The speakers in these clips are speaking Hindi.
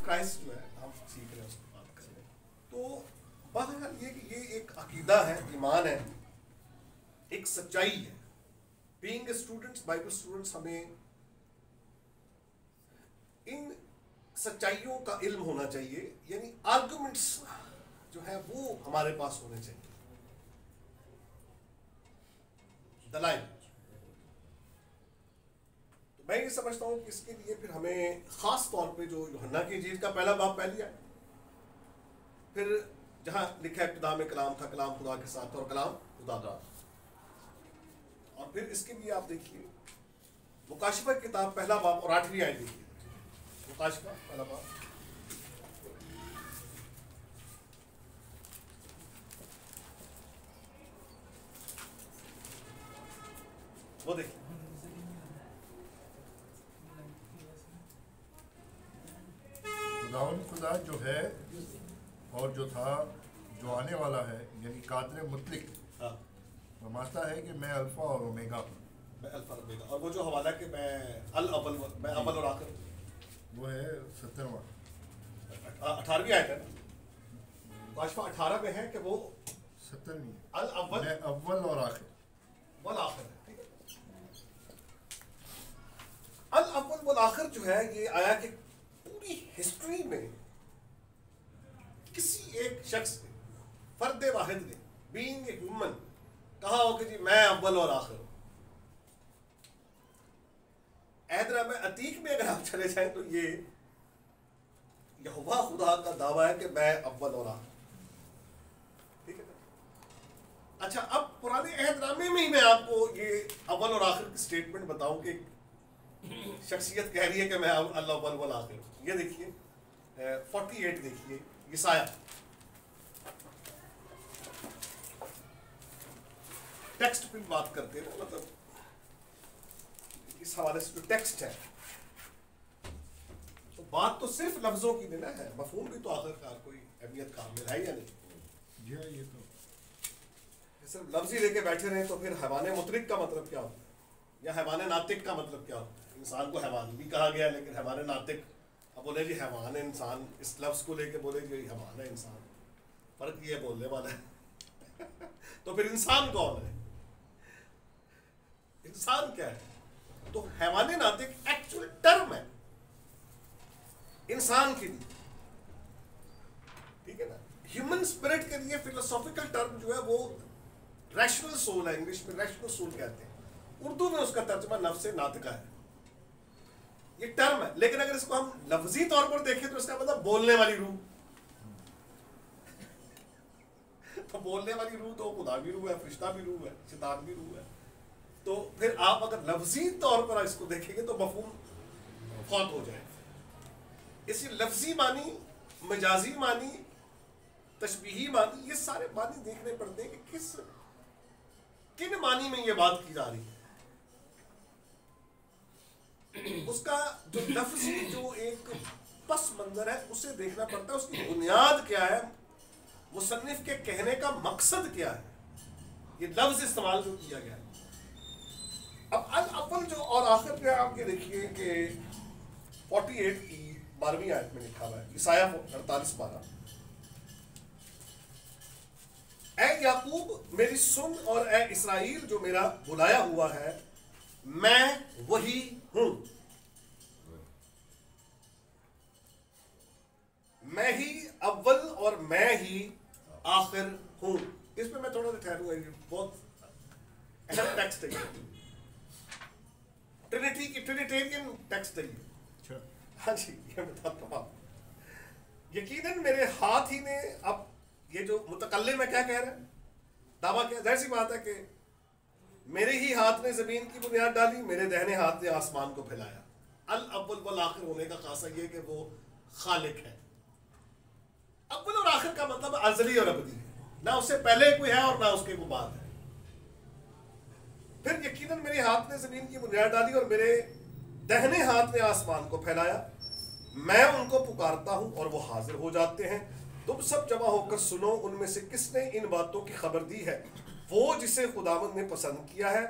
क्राइस्ट जो है हम सीख रहे हैं उसकी बात कर रहे हैं। तो बहरहाल ये एक अकीदा है, ईमान है, एक सच्चाई है। बीइंग स्टूडेंट्स, बाइबल स्टूडेंट्स, हमें इन सच्चाइयों का इल्म होना चाहिए, यानी आर्गुमेंट्स जो है वो हमारे पास होने चाहिए, दलाइल। तो मैं ये समझता हूँ कि इसके लिए फिर हमें खास तौर पे जो यूहन्ना की इंजील का पहला बाब पढ़ लिया, फिर जहाँ लिखा है इब्तिदा में कलाम था, कलाम खुदा के साथ और कलाम खुदा था। और फिर इसके लिए आप देखिए मुकाशिफा की किताब पहला बाब और 8वीं आयत देखिए, मुकाशिफा पहला बाब, वो देखिए। खुदावंद खुदा जो है और जो था, जो आने वाला है, यानी कादिर मुतलिक, हाँ, फरमाता है कि मैं अल्फा और ओमेगा हूँ। मैं अल्फा और ओमेगा, और वो जो हवाला कि मैं अल अव्वल, मैं अव्वल और आखिर, वो है 17वां 18वीं आयत है ना, मुकाशिफा 18 में है कि वो 17वीं अल अव्वल, मैं अव्वल और आखिर, वल आखिर है, ठीक है। अल अव्वल वल आखिर जो है ये आया कि पूरी हिस्ट्री में किसी एक शख्स ने, फर्द वाहिद ने, बीइंग ए ह्यूमन, कहा हो कि जी मैं अव्वल और आखिर हूं। ऐदराम अतीक में अगर आप चले जाएं तो ये यहोवा खुदा का दावा है कि मैं अव्वल और आखिर, ठीक है ना। अच्छा, अब पुराने अहदनामे में ही मैं आपको ये अव्वल और आखिर की स्टेटमेंट बताऊं कि शख्सियत कह रही है कि मैं अव्वल वल आखिर हूं। ये देखिए 48 देखिए, यसाया टेक्स्ट पे बात करते हैं, मतलब इस हवाले से जो टेक्स्ट है, तो बात तो सिर्फ लफ्जों की नहीं ना है, मफहूम भी तो आखिरकार कोई अहमियत कामिल है या नहीं। जी हाँ, ये तो सिर्फ लफ्ज ही लेके बैठे रहे तो फिर हैवान मुतरिक का मतलब क्या होता है, या हैवान नातिक का मतलब क्या होता है। इंसान को हैवान भी कहा गया, लेकिन हैवान नातिक, अब बोले जी हैवान है इंसान, इस लफ्ज को लेके बोले जी हैवान है इंसान, फर्क ये बोलने वाला है तो फिर इंसान कौन है, इंसान क्या है? तो हैवान नातिक एक्चुअल टर्म है इंसान के लिए, ठीक है ना। ह्यूमन स्पिरिट के लिए फिलोसॉफिकल टर्म जो है वो रैशनल सोल है, इंग्लिश में रैशनल सोल कहते हैं, उर्दू में उसका तर्जुमा नफ्स नातिका है, ये टर्म है। लेकिन अगर इसको हम लफ्जी तौर पर देखें तो इसका मतलब बोलने वाली रूह तो बोलने वाली रूह तो खुदा भी रूह है, फरिश्ता भी रूह है, शैतान भी रूह है। तो फिर आप अगर लफ्जी तौर पर इसको देखेंगे तो मफहूम फौत हो जाए। इसी लफ्जी मानी, मजाजी मानी, तशबीही मानी, ये सारे मानी देखने पड़ते हैं कि किन मानी में ये बात की जा रही है। उसका जो लफ्जी जो एक पस मंजर है उसे देखना पड़ता है, उसकी बुनियाद क्या है, मुसन्निफ के कहने का मकसद क्या है, ये लफ्ज इस्तेमाल जो किया गया है। अब अल अव्वल जो और आखिर पे आप ये देखिए कि 48 की 12वीं आयत में लिखा हुआ है, ईसाया 48:12, ऐ याकूब मेरी सुन और ऐ इसराइल जो मेरा बुलाया हुआ है, मैं वही हूं, मैं ही अव्वल और मैं ही आखिर हूं। इस पे मैं थोड़ा सा ठहरूंगा, बहुत अहम टेक्स्ट है, ट्रिनिटी की ट्रिनिटेरियन टेक्स्ट है ये। अच्छा, हाँ जी, ये बताता हूँ। यकीनन मेरे हाथ ही ने, अब ये जो मुतकल्लिम है क्या कह रहा है, दावा क्या, जाहिर सी बात है कि मेरे ही हाथ ने जमीन की बुनियाद डाली, मेरे दाहिने हाथ ने आसमान को फैलाया। अल अव्वल वल आखिर होने का खासा ये कि वो खालिक है। अव्वल और आखिर का मतलब अजली और अबदी है, ना उससे पहले कोई है और ना उसके को बाद है। फिर यकीनन मेरे हाथ ने जमीन की बुनियाद डाली और मेरे दाहिने हाथ ने आसमान को फैलाया, मैं उनको पुकारता हूं और वो हाजिर हो जाते हैं। तुम सब जमा होकर सुनो, उनमें से किसने इन बातों की खबर दी है, वो जिसे खुदावंद ने पसंद किया है,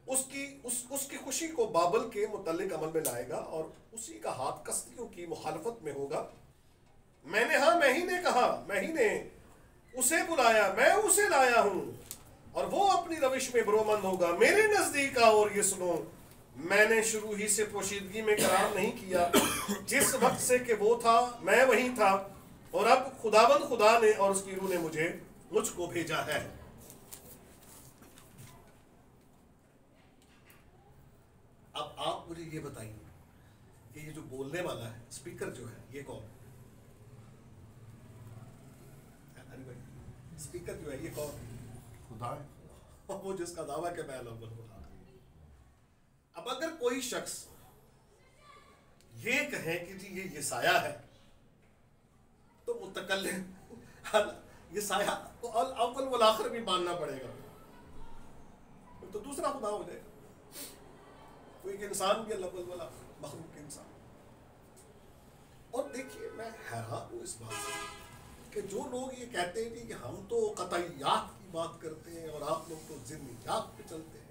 उसकी खुशी को बाबल के मुतल्लिक अमल में लाएगा और उसी का हाथ कसदियों की मुखालफत में होगा मैंने, हाँ मैं ही ने कहा, मैं ही ने उसे बुलाया, मैं उसे लाया हूं, और वो अपनी रविश में भरोमंद होगा। मेरे नजदीक आओ और ये सुनो, मैंने शुरू ही से पोशीदगी में कलाम नहीं किया। जिस वक्त से कि वो था मैं वहीं था, और अब खुदावंद खुदा ने और उसकी रूह ने मुझको भेजा है। अब आप मुझे ये बताइए कि ये जो बोलने वाला है, स्पीकर जो है, ये कौन? स्पीकर जो है ये कौन? खुदा है। वो जिसका दावा के मैं अव्वल खुदा। अब अगर कोई शख्स ये कहे कि जी ये यसाया है, तो मुतकल्लिम यसाया तो अव्वल वल आखिर भी मानना पड़ेगा, तो दूसरा खुदा हो जाएगा। कोई एक इंसान भी अव्वल वल आखिर, मखलूक इंसान। और देखिए मैं हैरान हूं इस बात से कि जो लोग ये कहते हैं कि हम तो कतईयात की बात करते हैं और आप लोग तो ज़िन्नियात पे चलते हैं,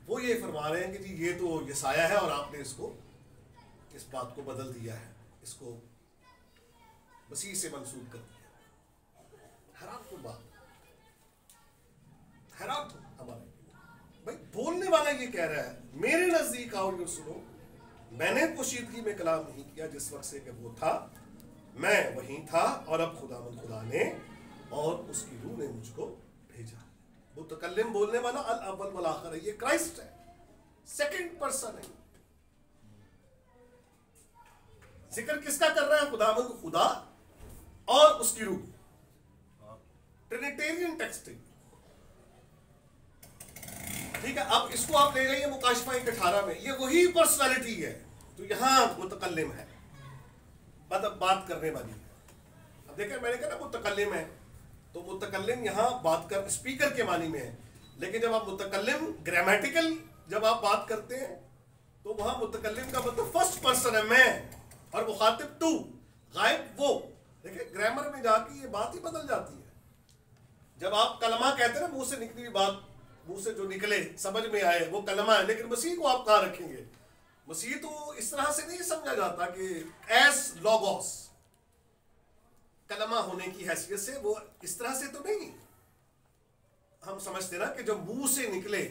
वो ये फरमा रहे हैं कि जी ये तो यसाया है और आपने इसको, इस बात को बदल दिया है, इसको मसीह से मंसूब कर दिया। हैरान तो बात, हैरान तो हमारे भाई बोलने वाला ये कह रहा है, मेरे नजदीक आओ और सुनो, मैंने पोशीदगी में कलाम नहीं किया। जिस वक्त से कि वो था मैं वहीं था, और अब खुदावंद खुदा ने और उसकी रूह ने मुझको भेजा। मुतकल्लिम बोलने वाला अल अव्वल वल आखिर है, ये क्राइस्ट है, सेकंड पर्सन है। जिक्र किसका कर रहा है? खुदावंद खुदा और उसकी रूह, ट्रिनिटेरियन टेक्स्ट है। ठीक है, अब इसको आप ले जाइए मुकाशफा 1:18 में, ये वही पर्सनालिटी है तो यहां मुतकल्लिम है, मतलब बात करने वाली है। अब देखिए मैंने कहा ना मुतकल्लिम है, तो मुतकल्लिम यहां बात कर, स्पीकर के मानी में है। लेकिन जब आप मुतकल्लिम ग्रामेटिकल जब आप बात करते हैं तो वहां मुतकल्लिम का मतलब फर्स्ट पर्सन है, मैं, और मुखातिब तू, गायब वो। देखिए ग्रामर में जाके ये बात ही बदल जाती है। जब आप कलमा कहते हैं ना, मुंह से निकली हुई बात, मुंह से जो निकले समझ में आए वो कलमा है। लेकिन मसीह को आप कहाँ रखेंगे? मसीह तो इस तरह से नहीं समझा जाता कि एस लोगोस, कलमा होने की हैसियत से, वो इस तरह से तो नहीं हम समझते ना कि जो मुंह से निकले,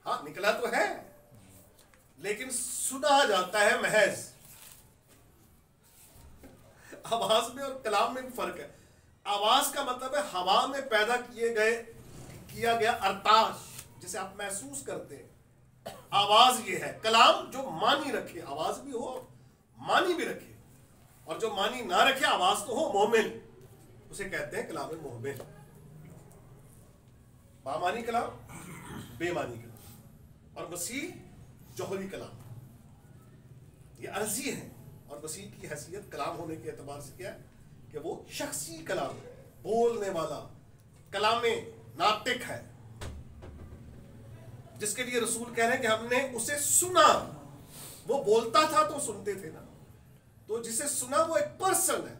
हाँ निकला तो है लेकिन सुना जाता है महज। आवाज में और कलाम में भी फर्क है। आवाज का मतलब है हवा में पैदा किया गया अरताश, जिसे आप महसूस करते हैं, आवाज ये है। कलाम जो मानी रखे, आवाज भी हो मानी भी रखे, और जो मानी ना रखे आवाज तो हो मोमिन, उसे कहते हैं कलाम मोमिन। बामानी कलाम, बेमानी कलाम, और मसीह जौहरी कलाम, ये अर्जी है। और मसीह की हैसियत कलाम होने के एतबार से क्या है कि वो शख्सी कलाम, बोलने वाला कलामे नातिक है, जिसके लिए रसूल कह रहे हैं कि हमने उसे सुना। वो बोलता था तो सुनते थे ना, तो जिसे सुना वो एक पर्सन है।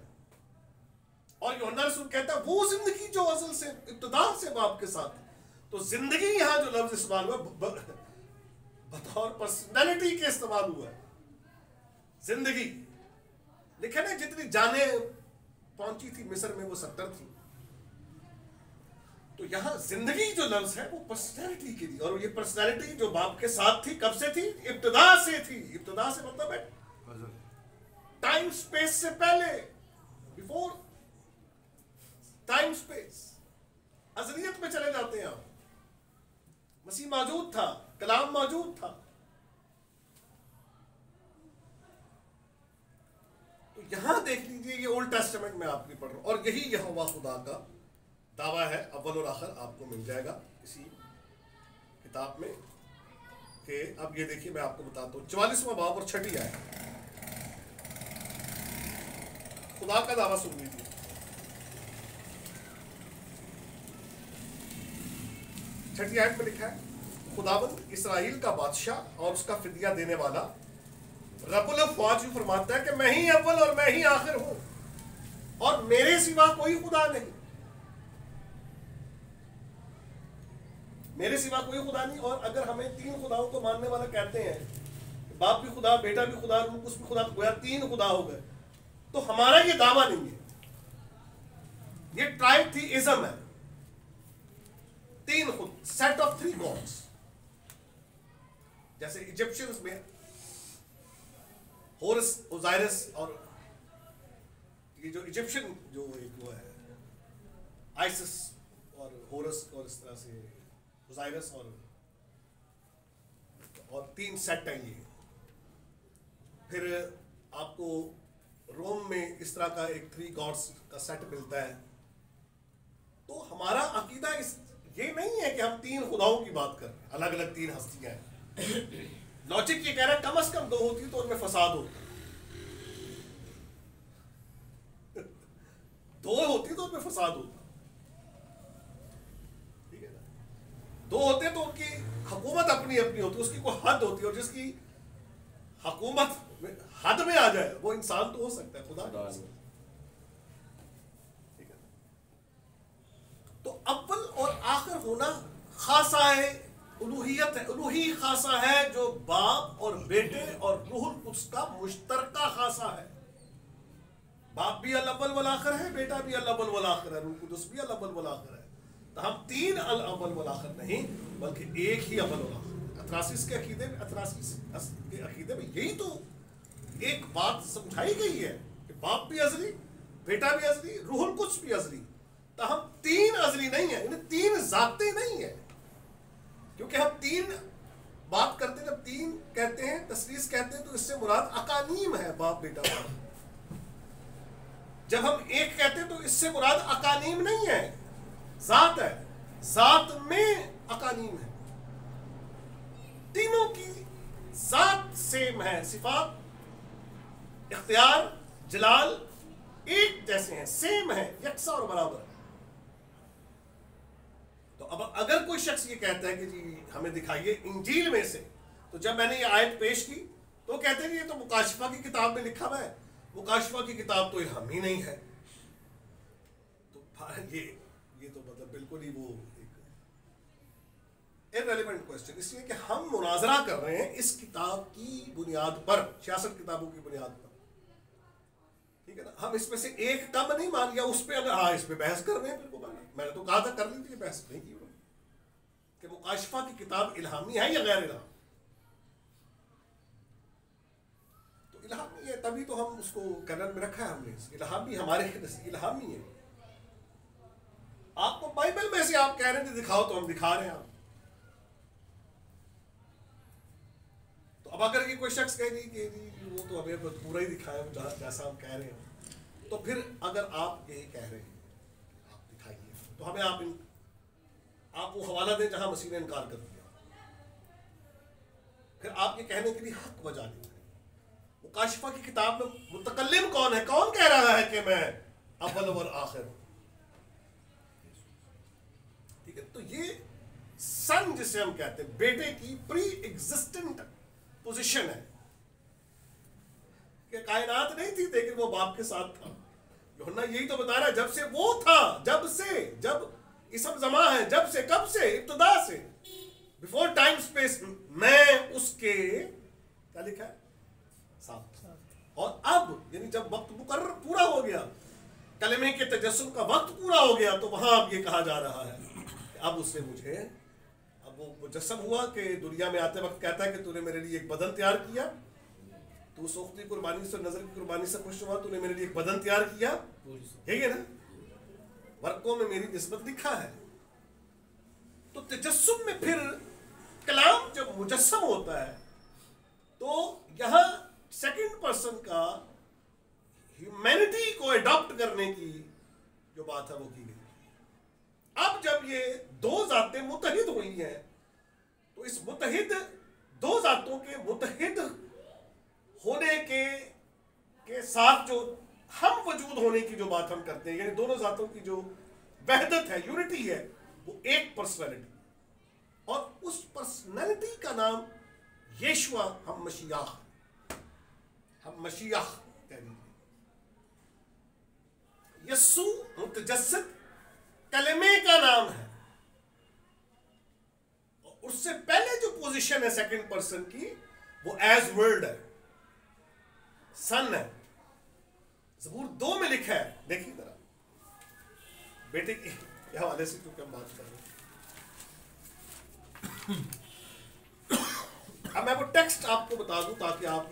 और यूहन्ना रसूल कहता है वो जिंदगी जो असल से इब्तिदा से बाप के साथ है। तो जिंदगी यहां जो लफ्ज इस्तेमाल हुआ बतौर पर्सनैलिटी के इस्तेमाल हुआ है। जिंदगी लिखे ना, जितनी जाने पहुंची थी मिस्र में वो 70 थी। तो यहां जिंदगी जो लफ्ज है वो पर्सनैलिटी के लिए, और ये पर्सनैलिटी जो बाप के साथ थी, कब से थी? इब्तिदा से थी। इब्तिदा से मतलब है टाइम स्पेस से पहले, बिफोर टाइम स्पेस, अज़लियत में चले जाते हैं आप। मसीह मौजूद था, कलाम मौजूद था। तो यहां देख लीजिए, ये ओल्ड टेस्टामेंट में आपकी पढ़ रहा हूं, और यही यहोवा खुदा का दावा है, अव्वल और आखिर आपको मिल जाएगा इसी किताब में। कि अब ये देखिए मैं आपको बताता हूँ 44वां बाब और 6ठी आयत, खुदा का दावा सुन लीजिए। 6ठी आयत में लिखा है, खुदावंद इस्राएल का बादशाह और उसका फिदिया देने वाला रब्बुल अफ़वाज फरमाता है कि मैं ही अव्वल और मैं ही आखिर हूं, और मेरे सिवा कोई खुदा नहीं। मेरे सिवा कोई खुदा नहीं। और अगर हमें 3 खुदाओं को मानने वाला कहते हैं, बाप भी खुदा, बेटा भी खुदा, रूह भी खुदा, गोया 3 खुदा हो गए, तो हमारा ये दावा नहीं है, ये ट्राइथीइज्म है, तीन खुद, सेट ऑफ थ्री गॉड्स। जैसे इजिप्शियंस में होरस, ओजाइरस, और ये जो इजिप्शियन जो एक वो है आइसिस और होरस, और इस तरह से ओजाइरस और तीन सेट हैं ये। फिर आपको रोम में इस तरह का एक थ्री गॉड्स का सेट मिलता है। तो हमारा अकीदा ये नहीं है कि हम तीन खुदाओं की बात कर रहे हैं, अलग अलग तीन हस्तियां हैं। लॉजिक ये कह रहा है कम से कम दो होती तो उनमें फसाद होता, दो होती तो उनमें फसाद होता, ठीक है ना। दो होते तो उनकी हुकूमत अपनी अपनी होती, उसकी कोई हद होती, और जिसकी हुकूमत हद में आ जाए वो इंसान तो हो सकता है, खुदा नहीं हो सकता, ठीक है। तो अव्वल और आखिर होना खासा है, उलूहियत है, उलूही खासा है जो बाप और बेटे और रूहुल कुद्स का मुश्तरका खासा है। बाप भी अल-अव्वल वल आखिर है, बेटा भी अल-अव्वल वल आखिर है, रूहुल कुद्स भी अल-अव्वल वल आखिर है। तो हम तीन अल-अव्वल वल आखिर नहीं, बल्कि एक ही अव्वल वल आखिर। अथरासिस के अकीदे में, अथरासिस के अकीदे में यही तो एक बात समझाई गई है कि बाप भी अजली, बेटा भी अजली, रूहुल कुद्स भी अजली। तो हम तीन अजली नहीं है, इन्हें तीन जाते नहीं है, क्योंकि हम तीन बात करते हैं, जब तीन कहते हैं, तसलीस कहते हैं, तो इससे मुराद अकानीम है, बाप बेटा बाप। जब हम एक कहते हैं तो इससे मुराद अकानीम नहीं है, जात है, जात में अकानीम है। तीनों की जात सेम है, सिफात, इख्तियार, जलाल एक जैसे हैं, सेम है, यकसा और बराबर है। तो अब अगर कोई शख्स ये कहता है कि जी हमें दिखाइए इंजील में से, तो जब मैंने ये आयत पेश की तो कहते हैं ये तो मुकाशिफा की किताब में लिखा हुआ है, मुकाशिफा की किताब तो हम ही नहीं है। तो ये तो मतलब बिल्कुल ही वो एक इररिलेवेंट क्वेश्चन, इसलिए कि हम मुनाजरा कर रहे हैं इस किताब की बुनियाद पर, 66 किताबों की बुनियाद पर, ठीक है ना। हम इसमें से एक कम नहीं मान लिया, उस पर अगर हाँ इस पे बहस कर रहे हैं, फिर को मैंने तो कहा था कर ली थी, बहस नहीं की कि मुकाशिफा की किताब इल्हामी है या गैर इल्हामी। तो इल्हामी है, तभी तो हम उसको कैनन में रखा है हमने, इल्हामी हमारे इल्हामी है। आपको बाइबल में से आप कह रहे थे दिखाओ, तो हम दिखा रहे हैं। तो अब अगर ये कोई शख्स कह दी कि वो तो हमें पूरा ही दिखाया जैसा हम कह रहे हैं, तो फिर अगर आप यही कह रहे हैं आप दिखाइए, तो हमें आप वो हवाला दें जहां मसीह ने इनकार कर दिया। फिर आप ये कहने के लिए हक वजह नहीं है। मुकाशिफा की किताब में मुतकल्लिम कौन है, कौन कह रहा है कि मैं अव्वल और आखिर हूं, ठीक है। तो ये सन जिसे हम कहते हैं, बेटे की प्री एग्जिस्टेंट पोजीशन है कि कायनात नहीं थी लेकिन वो बाप के साथ था। यूहन्ना यही तो बता रहा है, जब से वो था, जब इसम जमा है, जब से, कब से, इब्तिदा से, बिफोर टाइम स्पेस, मैं उसके क्या लिखा है साथ। और अब यानी जब वक्त मुकर्रर पूरा हो गया, कलमे के तजस्सुम का वक्त पूरा हो गया, तो वहां अब ये कहा जा रहा है कि अब उसने मुझे, अब वो मुजस्सम हुआ कि दुनिया में आते वक्त कहता है कि तूने मेरे लिए एक बदन तैयार किया, तू सोख्ती कुर्बानी से, नजर की कुर्बानी से खुश हुआ, तूने मेरे लिए एक बदन तैयार किया, यही है ना, वर्कों में मेरी निस्बत लिखा है। तो तजस्सुम में फिर कलाम जब मुजस्सम होता है तो यहां सेकंड पर्सन का ह्यूमैनिटी को अडॉप्ट करने की जो बात है वो की गई। अब जब ये दो जातें मुत्तहिद हुई हैं, तो इस मुत्तहिद दो जातों के मुत्तहिद होने के साथ जो हम वजूद होने की जो बात हम करते हैं, यानी दोनों जातों की जो वहदत है, यूनिटी है, वो एक पर्सनैलिटी, और उस पर्सनैलिटी का नाम यीशुआ, हम मसीह कह लीजिए। यस्सु मुतजस्सिद कलमे का नाम है, और उससे पहले जो पोजीशन है सेकंड पर्सन की, वो एज वर्ल्ड है, सन है, ज़बूर 2 में लिखा है, देखिए जरा बेटे के हवाले से क्योंकि हम बात कर रहे हैं। अब मैं वो टेक्स्ट आपको बता दूं ताकि आप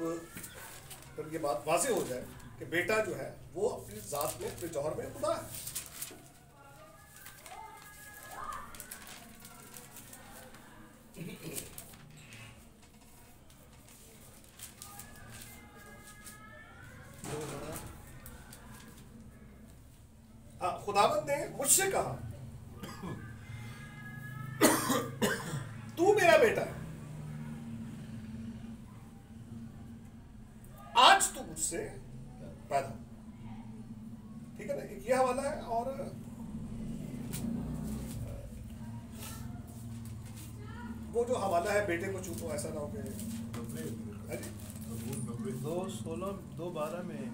पर ये बात वाज़ेह हो जाए कि बेटा जो है वो अपनी ज़ात में, अपने जौहर में खुदा है। खुदावंद ने मुझसे कहा तू मेरा बेटा है, आज तू मुझसे पैदा। ठीक है ना, एक ये हवाला है। और वो जो हवाला है बेटे को चूको, ऐसा ना हो कि 2:16 में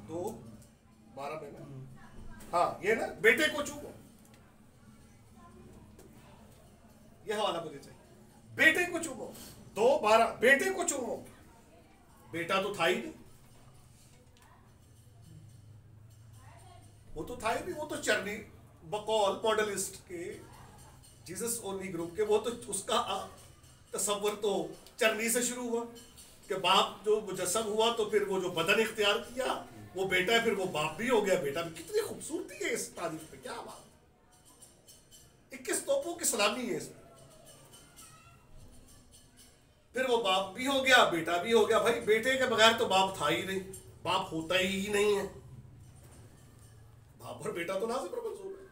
2:12 में ना, हाँ ये ना बेटे को चूको, ये हवाला मुझे चाहिए। बेटे को चूको 2:12, बेटे को चूको। बेटा तो था ही नहीं, वो तो था ही नहीं, वो तो चरनी बकौल मॉडलिस्ट के जीसस ओनली ग्रुप के, वो तो उसका तस्वर तो चरनी से शुरू हुआ कि बाप जो मुजस्सम हुआ तो फिर वो जो बदन इख्तियार किया वो बेटा है, फिर वो बाप भी हो गया, बेटा भी। कितनी खूबसूरती है इस तारीफ में, क्या बात, 21 तोपों की सलामी है इसमें। फिर वो बाप भी हो गया, बेटा भी हो गया। भाई बेटे के बगैर तो बाप था ही नहीं, बाप होता ही नहीं है। बाप और बेटा तो लाज़िम और मंसूब है।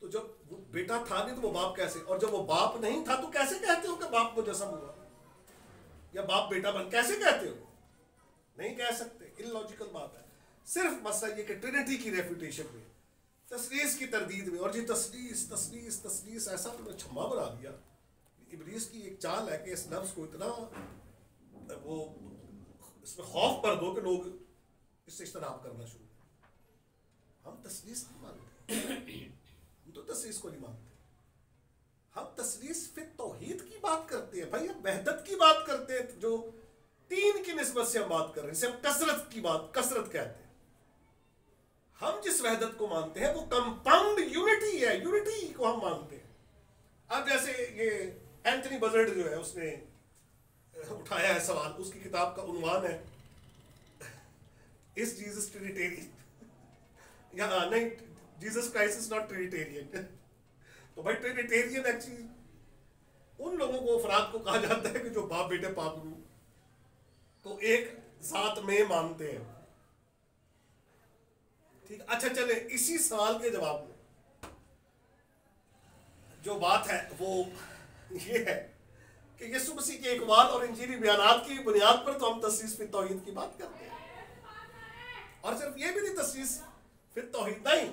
तो जब वो बेटा था नहीं तो वो बाप कैसे, और जब वो बाप नहीं था तो कैसे कहते हो कि बाप मुजस्सम हुआ या बाप बेटा बन, कैसे कहते हो? नहीं कह सकते, इलॉजिकल बात है। सिर्फ मसला ये कि ट्रिनिटी की रेफ्यूटेशन में, तस्लीस की तरदीद में, और जी तस्लीस तस्लीस तस्लीस ऐसा उन्होंने छम्मा बना दिया। इब्लीस की एक चाल है कि इस लफ्ज़ को इतना वो इसमें खौफ कर दो कि लोग इससे इज्तनाब करना शुरू करें। हम तस्लीस नहीं मानते, हम तो तस्लीस को नहीं मानते। हम तस्लीस फिर तौहीद की बात करते हैं भाई, हम वहदत की बात करते हैं, जो 3 की निस्बत से हम बात कर रहे हैं, इसे हम कसरत की बात, कसरत कहते हैं। हम जिस वहदत को मानते हैं वो कंपाउंड यूनिटी है, यूनिटी को हम मानते हैं। अब जैसे ये एंथनी बजर्ड जो है उसने उठाया है सवाल, उसकी किताब का उन्वान है इज जीसस ट्रिनिटेरियन या नहीं, Jesus Christ is not Trinitarian. तो भाई ट्रिनिटेरियन एक्चुअली उन लोगों को, अफराद को कहा जाता है कि जो बाप बेटे पाक को एक साथ में मानते हैं। ठीक, अच्छा चले इसी सवाल के जवाब में जो बात है वो ये है कि यीशु मसीह के इकबाल और इंजीली बयानात की बुनियाद पर तो हम तस्लीस फिर तौहीद की बात करते हैं। और सिर्फ ये भी नहीं, तस्लीस फिर तौहीद नहीं,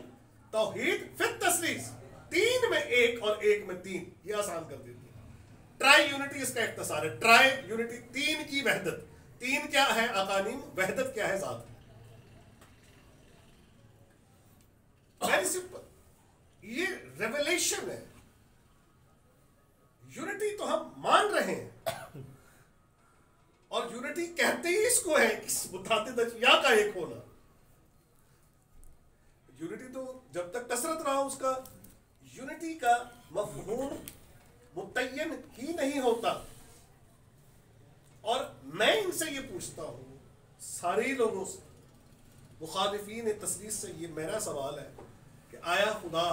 तौहीद फिर तस्लीस, 3 में 1 और 1 में 3, ये आसान कर देती है। ट्राई यूनिटी इसका इख्तिसार है, ट्राई यूनिटी, 3 की वहदत। 3 क्या है अकानीम, वहदत क्या है ज़ात। वेरी सिंपल, ये रेवलेशन है। यूनिटी तो हम मान रहे हैं, और यूनिटी कहते ही इसको है कि मुतादिद का एक होना। यूनिटी तो जब तक कसरत रहा उसका यूनिटी का मफहूम मुतय्यन ही नहीं होता। और मैं इनसे ये पूछता हूँ, सारे लोगों से, मुखालिफीन तस्लीस से, ये मेरा सवाल है कि आया खुदा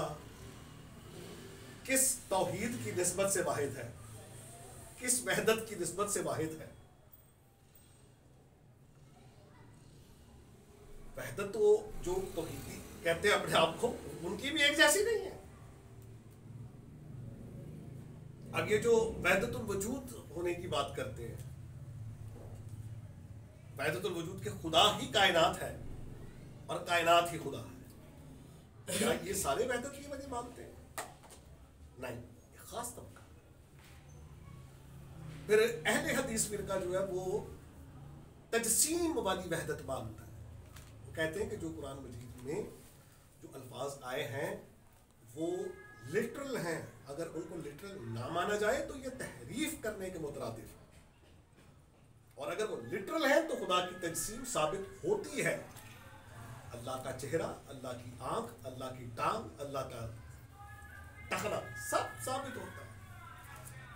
किस तौहीद की निस्बत से वाहिद है, किस वहदत की निस्बत से वाहिद है? वहदत तो जो तौहीदी कहते हैं अपने आप को, उनकी भी एक जैसी नहीं है। अब ये जो वहदतुल वजूद होने की बात करते हैं, वहदतुल वजूद के खुदा ही कायनात है और कायनात ही खुदा है, क्या ये सारे वहदत की वजह मानते हैं? नहीं, ये खास तबका। फिर अहले हदीस फिरका जो है वो तजसीम वाली वहदत मानता है। वो कहते हैं कि जो कुरान मजीद में जो अल्फाज आए हैं वो लिटरल हैं, अगर उनको लिटरल ना माना जाए तो ये तहरीफ करने के मुतरादिफ, और अगर वो लिटरल है तो खुदा की तजसीम साबित होती है। अल्लाह का चेहरा, अल्लाह की आंख, अल्लाह की टांग, अल्लाह का टखना, सब साबित होता है।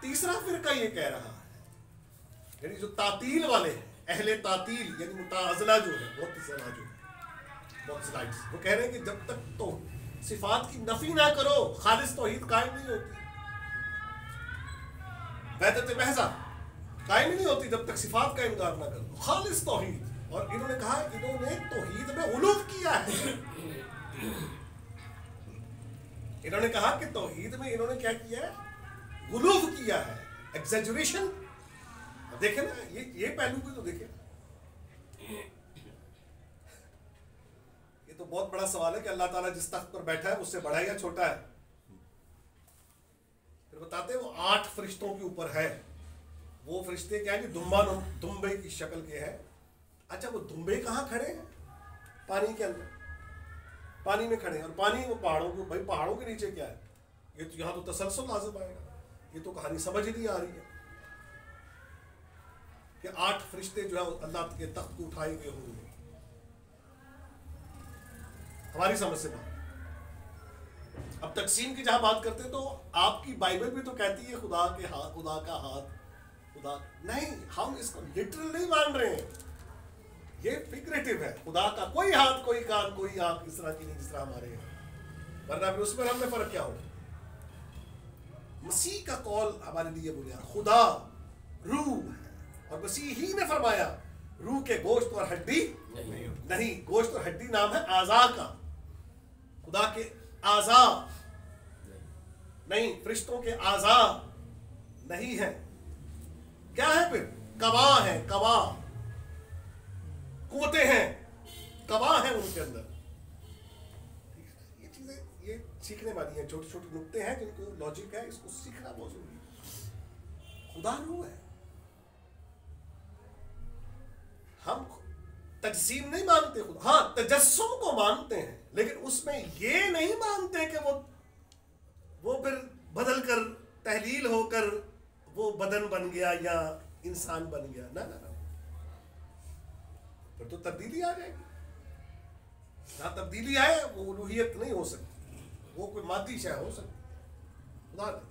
तीसरा फिरका ये कह रहा है, यानी जो तातील वाले हैं, अहले तातील यानी मुताज़िला जो है, मुतज़िला जो है, मुतज़िलाइट्स, वो कह रहे हैं कि जब तक तो सिफात की नफी ना करो खालिस तौहीद कायम नहीं होती, वहदत महज़ा कायम नहीं होती जब तक सिफात का इनकार ना करो, खालिस तौहीद। और इन्होंने कहा इन्होंने तौहीद में उलूव किया है, इन्होंने कहा कि तौहीद में इन्होंने क्या किया है, उलूव किया है, एग्जैजुरेशन। देखे ना, ये पहलू भी तो देखे। ये तो बहुत बड़ा सवाल है कि अल्लाह ताला जिस तख्त पर बैठा है उससे बड़ा है या छोटा है। फिर बताते हैं वो 8 फरिश्तों के ऊपर है। वो फरिश्ते क्या है कि दुम्बे की शक्ल के हैं। अच्छा, वो दुम्बे कहाँ खड़े हैं? पानी के अंदर, पानी में खड़े हैं। और पानी वो पहाड़ों को, भाई पहाड़ों के नीचे क्या है? ये तो यहाँ तो तसलसल लाज़िम आएगा, ये तो कहानी समझ ही नहीं आ रही है कि 8 फरिश्ते जो है अल्लाह के तख्त को उठाए हुए होंगे। हमारी समझ से बात। अब तकसीम की जहां बात करते हैं तो आपकी बाइबल भी तो कहती है खुदा के हाथ, खुदा का हाथ, खुदा नहीं, हम इसको लिटरल नहीं मान रहे हैं, ये फिगरेटिव है। खुदा का कोई हाथ, कोई कान, कोई आंख इस तरह की नहीं जिस तरह हमारे हैं, वरना फिर उसमें हमें फर्क क्या होगा? मसीह का कौल हमारे लिए बोलिया खुदा रूह है, और मसीह ही ने फरमाया रूह के गोश्त और हड्डी नहीं, गोश्त और हड्डी नाम है आज़ा का, खुदा के आज़ा नहीं, फरिश्तों के आज़ा नहीं है। क्या है फिर? कवा है, कवा, कुव्वतें हैं, कवा है उनके अंदर। ये चीजें ये सीखने वाली हैं, छोटे छोटे नुक्ते हैं जिनको लॉजिक है, इसको सीखना बहुत जरूरी है। खुदा रूह है। हम तजसीम नहीं मानते खुदा, हाँ तजस्सुम को मानते हैं, लेकिन उसमें ये नहीं मानते कि वो फिर बदल कर तहलील होकर वो बदन बन गया या इंसान बन गया। ना ना ना, फिर तो तब्दीली आ जाएगी। जहां तब्दीली आए वो उलूहियत नहीं हो सकती, वो कोई मादी शय हो सकती, खुदा नहीं।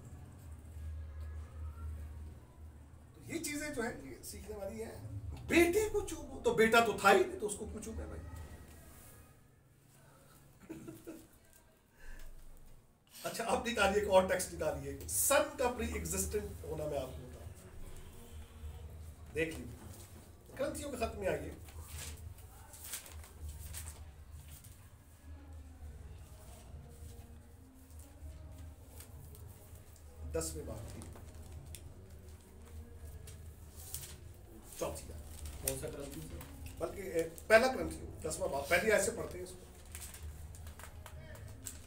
तो ये चीजें जो है ये सीखने वाली है। बेटे को चूमो, तो बेटा तो था ही नहीं, तो उसको क्यों चूमे भाई? अच्छा, अब निकालिए एक और टेक्स्ट निकालिए, सन का प्री एग्जिस्टेंट होना मैं आपको बताऊं। देख लीजिए ग्रंथियों के खत में आइए, दसवीं बात थी, चौथी बात, कौन सा ग्रंथि? बल्कि पहला ग्रंथि 10वां बात, पहली ऐसे पढ़ते हैं इसको।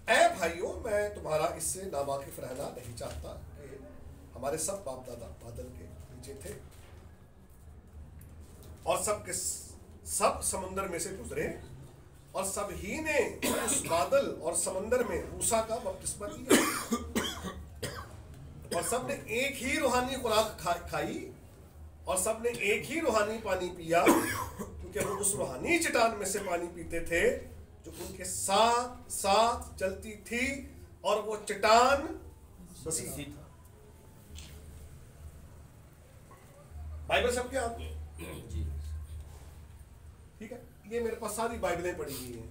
ऐ भाइयों, मैं तुम्हारा इससे नावाकिफ रहना नहीं चाहता कि हमारे सब बाप दादा बादल के नीचे थे और सब के सब समुद्र में से गुजरे, और सब ही ने उस बादल और समंदर में मूसा का बपतिस्मा लिया, और सब ने एक ही रूहानी खुराक खाई, और सब ने एक ही रूहानी पानी पिया, क्योंकि वो उस रूहानी चट्टान में से पानी पीते थे जो उनके साथ साथ चलती थी, और वो चट्टान मसीह था। बाइबल सबके हाथ में, ठीक है? ये मेरे पास सारी बाइबलें पढ़ी हुई हैं,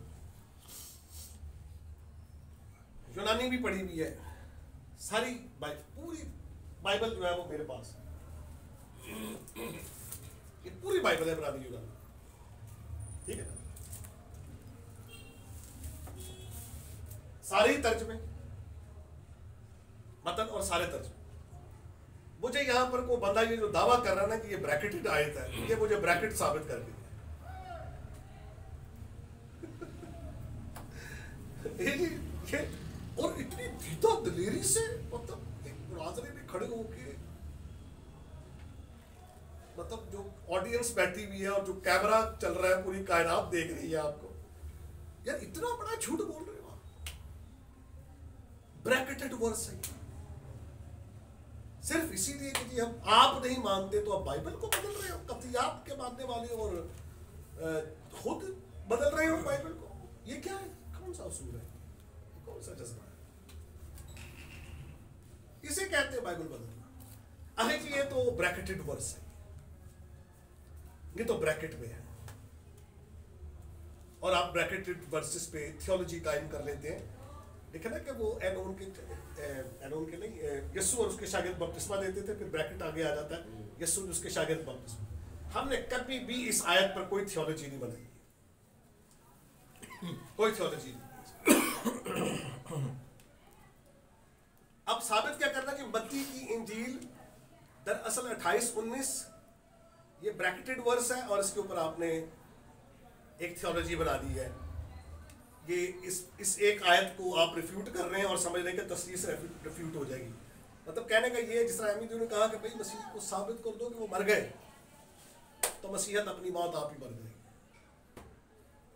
यूनानी भी पढ़ी हुई है, सारी पूरी बाइबल जो है वो मेरे पास है। ये पूरी बाइबल है बराबर यूनानी, ठीक है? सारे ही तर्जमे, मतन और सारे तर्जमे। मुझे यहां पर कोई बंदा ये जो दावा कर रहा है ना कि ये ब्रैकेटेड आयत है, ये मुझे ब्रैकेट साबित कर दिया। ये और इतनी भीता दलेरी से, मतलब एक मुनाज़रे में खड़े होके, मतलब जो ऑडियंस बैठी हुई है और जो कैमरा चल रहा है, पूरी कायनात देख रही है आपको, यार इतना बड़ा झूठ बोल रहे हो आप। ब्रैकेटेड वर्स है सिर्फ इसीलिए कि हम आप नहीं मानते तो आप बाइबल को बदल रहे हो, कतियात के मानने वाले, और खुद बदल रहे हो बाइबल को। सा उसूल है, कौन सा जज्बा है? इसे कहते हैं बाइबल बदलना। अरे जी ये तो ब्रैकेटेड वर्स है, ये तो ब्रैकेट में है, और आप ब्रैकेटेड वर्सेस पे थियोलॉजी कायम कर लेते हैं। देखा ना कि वो एनोन के नहीं, यीशु और उसके शागिर्द बपतिस्मा देते थे, फिर ब्रैकेट आगे आ जाता है यीशु और उसके शागिर्द बपतिस्मा। हमने कभी भी इस आयत पर कोई थियोलॉजी नहीं बनाई, कोई थियोलॉजी नहीं। अब साबित क्या करना कि मत्ती की इंजील दरअसल 28-19 ये ब्रैकेटेड वर्स है, और इसके ऊपर आपने एक थियोलॉजी बना दी है। ये इस एक आयत को आप रिफ्यूट कर रहे हैं और समझ रहे हैं कि तस्लील से रिफ्यूट हो जाएगी। मतलब कहने का ये है, जिस तरह अहमदी ने कहा कि भाई मसीह को साबित कर दो कि वो मर गए, तो मसीहत अपनी मौत आप ही मर गई।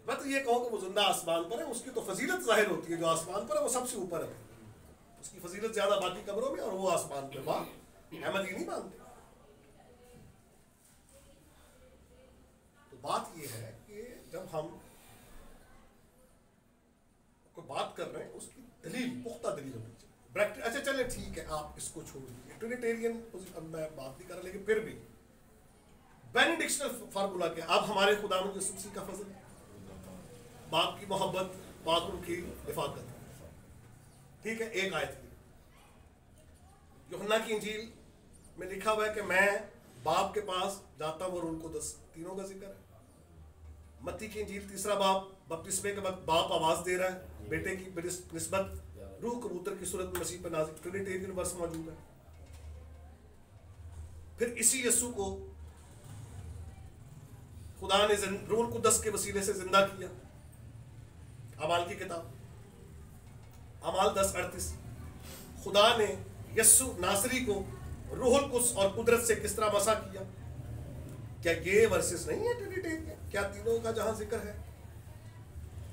मतलब ये कहो कि वो जिंदा आसमान पर है, उसकी तो फजीलत जाहिर होती है, जो आसमान पर है वो सबसे ऊपर है, उसकी फजीलत ज्यादा बाकी कब्रों में, और वो आसमान पर। वाह, अहमदी नहीं मानते। तो बात ये है कि जब हम कोई बात कर रहे हैं, उसकी दलील, पुख्ता दलील होनी चाहिए। ब्रैकेट, अच्छा चले ठीक है, आप इसको छोड़ दीजिए, ट्रिनिटेरियन पोजीशन मैं बात नहीं कर रहा, लेकिन फिर भी बेनेडिक्शनल फार्मूला क्या? अब हमारे खुदावंद यीशु मसीह का फजल, बाप की मोहब्बत, बाप उनकी रिफाकत, ठीक है। एक आयत की यूहन्ना की इंजील में लिखा हुआ है कि मैं बाप के पास जाता हूं और उनको 10 तीनों का जिक्र है। मत्ती की इंजील 3 बाब, बपतिस्मे के वक्त बाप आवाज दे रहा है बेटे की निस्बत, रूह कबूतर की सूरत में मसीह पर नाज़िल, ट्रिनिटेरियन वर्स मौजूद है। फिर इसी यीशु को खुदा ने रूह कुद्दस के वसीले से जिंदा किया। अमाल की किताब, अमाल 10:38, खुदा ने यीशु नासरी को रूहुल कुद्स और कुदरत से किस तरह मसा किया। क्या ये वर्सेस नहीं है ट्रिनिटेरियन? क्या तीनों का जहां जिक्र है,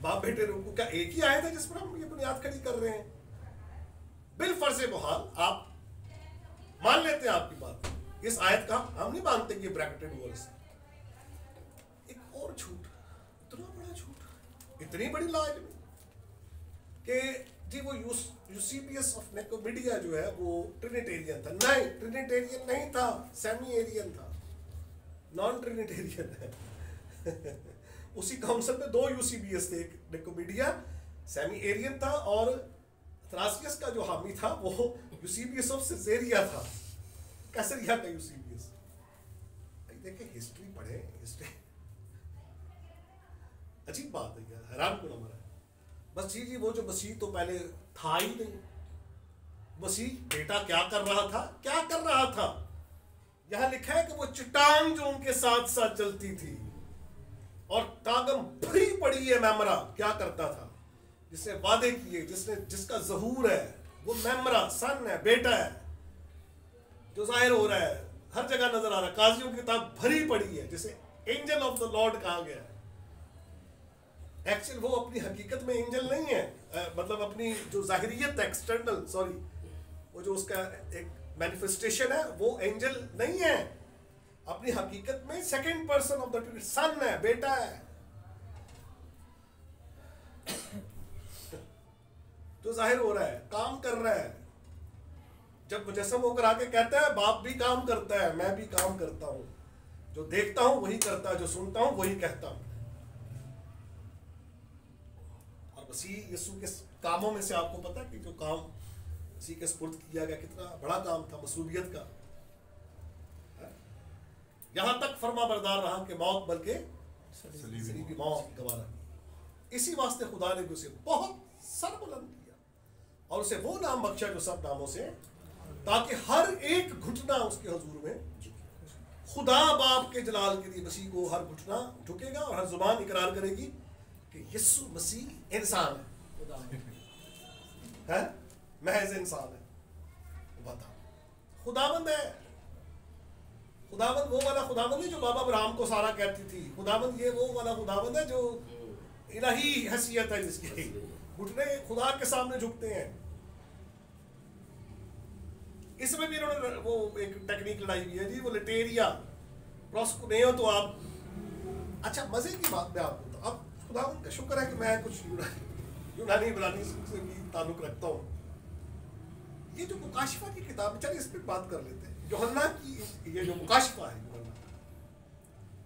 बाप बेटे रूह को, क्या एक ही आयत है जिस पर हम ये बुनियाद खड़ी कर रहे हैं? बिल फर्ज मुहाल आप मान लेते हैं आपकी बात, इस आयत का हम नहीं मानते कि ये ब्रैकेटेड वर्स। एक और झूठ, इतना बड़ा झूठ, इतनी बड़ी लाजमी कि जी वो यूसीबीएस ऑफ निकोमीडिया जो है वो ट्रिनिटेरियन था। नहीं, ट्रिनिटेरियन नहीं था, सेमी एरियन था, नॉन ट्रिनिटेरियन है। उसी काउंसिल में 2 यूसीबीएस थे, एक निकोमीडिया सेमी एरियन था, और थ्रासियस का जो हामी था वो यूसीबीएस ऑफ सिजेरिया था, कैसरिया का यूसीबीएस। देखिए हिस्ट्री पढ़े, हिस्ट्री अजीब बात है यार, हैरान क्यों हमारा। बस जी वो जो मसीह तो पहले था ही नहीं। मसीह बेटा क्या कर रहा था, क्या कर रहा था? यहां लिखा है कि वो चट्टान जो उनके साथ साथ चलती थी और तागम भरी पड़ी है मेमरा, क्या करता था? जिसने वादे किए, जिसका ज़हूर है, वो मेमरा सन है, बेटा है, जो जाहिर हो रहा है, हर जगह नजर आ रहा है। काजियों की किताब भरी पड़ी है, जिसे एंजल ऑफ द लॉर्ड कहा गया है। एक्चुअल वो अपनी हकीकत में एंजल नहीं है, मतलब अपनी जो जाहिरियत है, एक्सटर्नल, सॉरी, वो जो उसका एक मैनिफेस्टेशन है, वो एंजल नहीं है। अपनी हकीकत में second person of the Trinity, son है, बेटा है, जो जाहिर हो रहा है, काम कर रहा है। जब मुजस्सम होकर आके कहता है बाप भी काम करता है, मैं भी काम करता हूं, जो देखता हूं वही करता है, जो सुनता हूं वही कहता हूं। और मसीह यीशु के कामों में से आपको पता है कि जो काम मसीह के सुपुर्द किया गया कितना बड़ा काम था, मसूबियत का। यहां तक फर्मा बरदार रहा कि मौत बल्कि सलीबी मौत गवारा। इसी वास्ते खुदा ने उसे बहुत सरबुलंद किया और उसे वो नाम बख्शा जो सब नामों से, ताकि हर एक घुटना उसके हुजूर में, खुदा बाप के जलाल के लिए मसीह को हर घुटना झुकेगा और हर जुबान इकरार करेगी कि यीशु मसीह इंसान है, महज इंसान है। बता, खुदाबंद है। खुदाबंद वो वाला खुदाबंद नहीं जो बाबा अब्राहम को सारा कहती थी। खुदाबंद ये वो वाला खुदाबंद है जो इलाही हैसियत है, जिसकी घुटने खुदा के सामने झुकते हैं। इसमें भी इन्होंने वो एक टेक्निक लड़ाई हुई है जी, वो लिटेरिया प्रोस्कुनेयो। तो आप अच्छा मजे की बात मैं आपको, अब खुदावंद का शुक्र है कि मैं कुछ यूनानी इब्रानी से भी ताल्लुक रखता हूँ। ये जो मुकाशिफा की किताब, चलिए इस पर बात कर लेते हैं। यूहन्ना की ये जो मुकाशिफा है,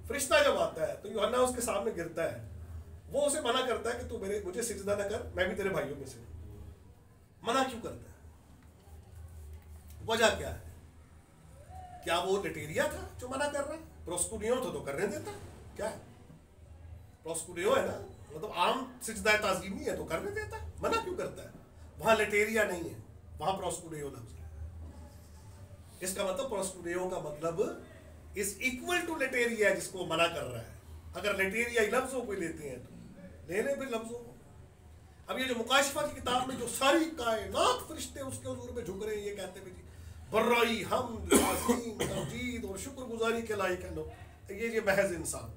फरिश्ता जब आता है तो यूहन्ना उसके सामने गिरता है, वो उसे मना करता है कि तू मुझे सिजदा न कर, मैं भी तेरे भाइयों में से हूं। मना क्यों करता है? वजह क्या है? क्या वो लिटेरिया था जो मना कर रहा है? प्रोस्कुनियो तो करने देता क्या है? प्रोस्कुनियो है ना, मतलब आम सिजदा ताज़ीमी है तो करने देता, मना क्यों करता है? वहां लिटेरिया नहीं है, वहां प्रोस्कुनियो लफ्ज है। इसका मतलब प्रोस्कुनियो का मतलब इज इक्वल टू लिटेरिया, जिसको मना कर रहा है। अगर लिटेरिया लफ्जों को लेते हैं तो लेने भी लफ्जों को। अब ये जो मुकाशिफा की किताब में जो सारी कायनात फरिश्ते उसके हुजूर में झुक रहे हैं, ये कहते हैं जी बर्राई हम ताज़ीम तमजीद और शुक्रगुजारी के लायक है लोग, ये महज इंसान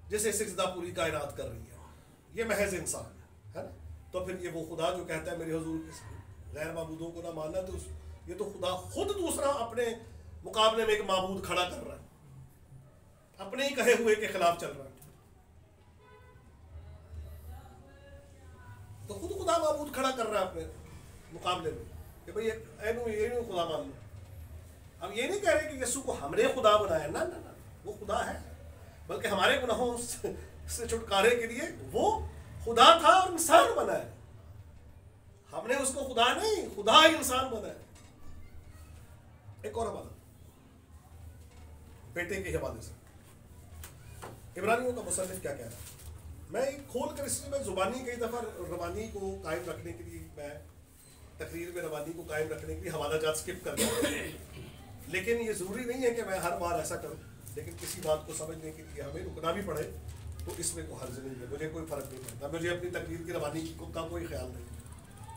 जैसे सिजदा पूरी कायनात कर रही है, ये महज इंसान है ना। तो फिर ये वो खुदा जो कहता है मेरे हुजूर के गैर माबूदों को ना मानना, तो ये तो खुदा खुद दूसरा अपने मुकाबले में एक माबूद खड़ा कर रहा है, अपने ही कहे हुए के खिलाफ चल रहा है। तो खुद खुदा माबूद खड़ा कर रहा है अपने मुकाबले में कि भाई ये खुदा मान लो। अब ये नहीं कह रहे कि यीशु को हमने खुदा बनाया, ना ना ना, वो खुदा है, बल्कि हमारे गुनाहों से छुटकारे के लिए वो खुदा था और इंसान बना है। हमने उसको खुदा नहीं, खुदा ही इंसान बना है। एक और हवाला बेटे के हवाले से, इब्रानियों का मुसन्निफ क्या कह रहा है, मैं खोल कर इसलिए मैं जुबानी कई दफ़ा रवानी को कायम रखने के लिए, मैं तकरीर में रवानी को कायम रखने के लिए हवाला जात स्किप करता हूँ, लेकिन ये ज़रूरी नहीं है कि मैं हर बार ऐसा करूँ। लेकिन किसी बात को समझने के लिए हमें रुकना भी पड़े तो इसमें कोई हर्ज नहीं है, मुझे कोई फ़र्क नहीं पड़ता, मुझे अपनी तकरीर की रवानी का कोई ख्याल नहीं,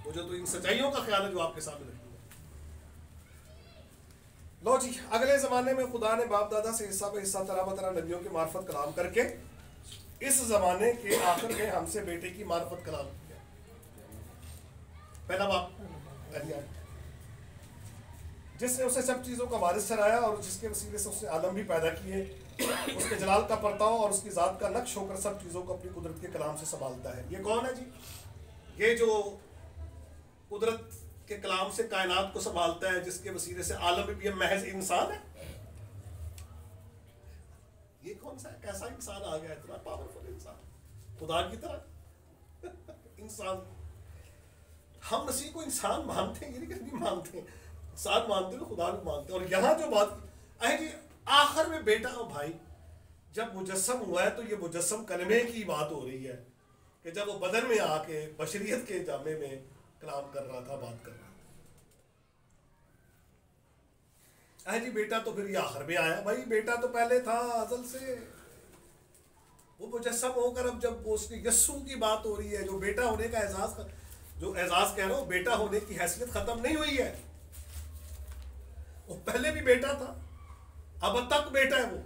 मुझे तो इन सच्चाइयों का ख्याल है जो आपके सामने रखूँगा। लो जी, अगले ज़माने में खुदा ने बाप दादा से हिस्सा पे हिस्सा तरह तरह नबियों की मार्फत कलाम करके इस ज़माने के आखिर में हमसे बेटे की मार्फत कलाम किया। पहला बाप जिसने उसे सब चीज़ों का वारिस ठहराया और जिसके वसीले से उसने आलम भी पैदा किए, उसके जलाल का परताव और उसकी ज़ात का नक्श होकर सब चीज़ों को अपनी कुदरत के कलाम से संभालता है। ये कौन है जी? ये जो कुदरत के कलाम से कायनात को संभालता है, जिसके वसीले से आलम भी महज इंसान है। ये कौन सा है, कैसा इंसान आ गया, इतना पावरफुल इंसान, खुदा की तरह इंसान। हम मसीह को इंसान मानते हैं, ये नहीं मानते, इंसान मानते हैं, खुदा भी मानते हैं। और यहाँ जो बात है कि आखिर में बेटा और भाई जब मुजस्सम हुआ है, तो ये मुजस्सम कलमे की बात हो रही है कि जब वो बदन में आके बशरियत के जामे में कलाम कर रहा था, बात कर रहा था। जी बेटा तो फिर ये आखिर में आया, भाई बेटा तो पहले था अज़ल से, वो मुजस्सम होकर अब जब उसकी यस्सू की बात हो रही है, जो बेटा होने का एहसास, जो एहसास कह रहा हूँ, बेटा होने की हैसियत खत्म नहीं हुई है। वो पहले भी बेटा था, अब तक बेटा है वो,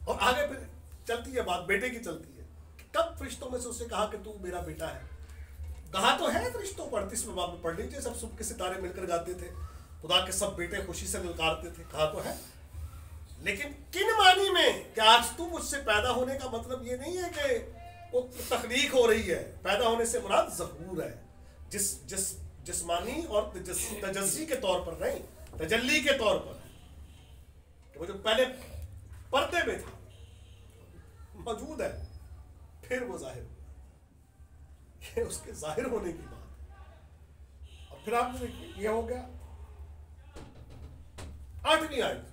और आगे फिर चलती है बात, बेटे की चलती है। तब फरिश्तों में से उसने कहा कि तू मेरा बेटा है। कहा तो है फरिश्तों, 38वें बाब में पढ़ लीजिए, सब सुबह के सितारे मिलकर गाते थे, खुदा के सब बेटे खुशी से ललकारते थे। कहा तो है, लेकिन किन मानी में कि आज तू मुझसे पैदा होने का मतलब ये नहीं है कि वो तखलीक हो रही है। पैदा होने से मुराद ज़हूर है, जिस्मानी और तजस्सी के तौर पर नहीं, तजल्ली के तौर पर है। वो जो पहले पर्दे में था मौजूद है, फिर वो जाहिर हुआ, ये उसके जाहिर होने की बात। और फिर आप देखिए, ये हो गया 8वीं आयत,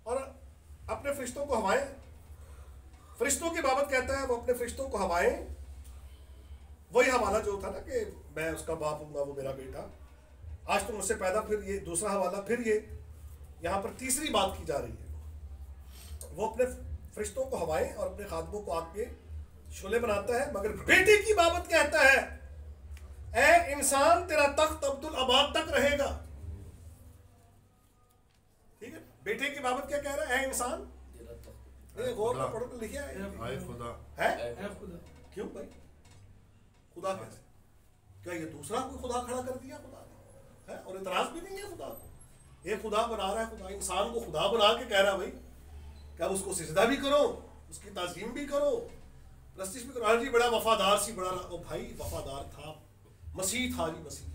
और अपने फरिश्तों को हवाएं, फरिश्तों की बाबत कहता है वो अपने फरिश्तों को हवाएं, वही हवाला जो था ना कि मैं उसका बाप हूँगा, वो मेरा बेटा, आज तुम मुझसे पैदा। फिर ये दूसरा हवाला, फिर ये यहाँ पर तीसरी बात की जा रही है, वो अपने फरिश्तों को हवाएं और अपने खादमों को आग के शोले बनाता है। मगर बेटे की बाबत कहता है, ए इंसान तेरा तख्त अब्दुल अबाद तक रहेगा। ठीक है, बेटे की बाबत क्या कह रहा है? ए इंसान, गौर में पढ़ो, लिखिए है क्यों भाई? खुदा कैसे? क्या ये दूसरा कोई खुदा खड़ा कर दिया खुदा ने? है, और इतराज भी नहीं है खुदा को, ये खुदा बना रहा है, खुदा इंसान को खुदा बना के कह रहा है भाई क्या उसको सिजदा भी करो, उसकी ताज़ीम भी करो, प्रस्तिश भी करो। हाँ जी बड़ा वफादार सी, बड़ा ओ भाई वफादार था, मसीह था जी, मसीह,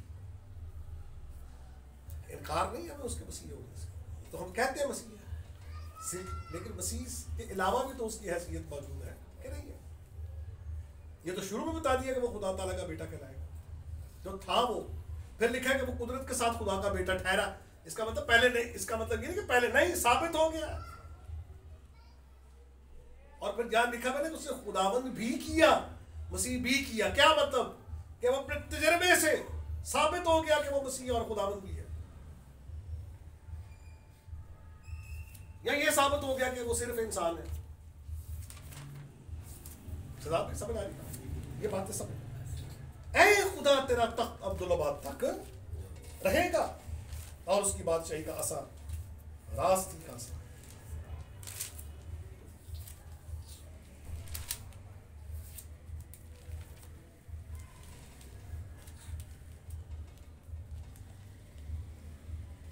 इनकार नहीं है हमें उसके मसीह होने से, तो हम कहते हैं मसीह है, लेकिन मसीह के अलावा भी तो उसकी हैसियत मौजूद है कि नहीं है? ये तो शुरू में बता दिया कि वो खुदा ताला का बेटा कहलाएगा, जो था वो। फिर लिखा है कि वो कुदरत के साथ खुदा का बेटा ठहरा। इसका मतलब पहले नहीं, इसका मतलब ये नहीं कि पहले नहीं, साबित हो गया। और फिर जहां लिखा मैंने उसने खुदावंद भी किया, मसीह भी किया। क्या मतलब? कि वो अपने तजर्बे से साबित हो गया कि वो मसीह और खुदावंद भी है, या ये साबित हो गया कि वो सिर्फ इंसान है। समझ आ रही ये बातें समझ? ऐ खुदा तेरा तख्त अब्दुल्लाबाद तक रहेगा और उसकी बादशाही का असर रास्ती का असर।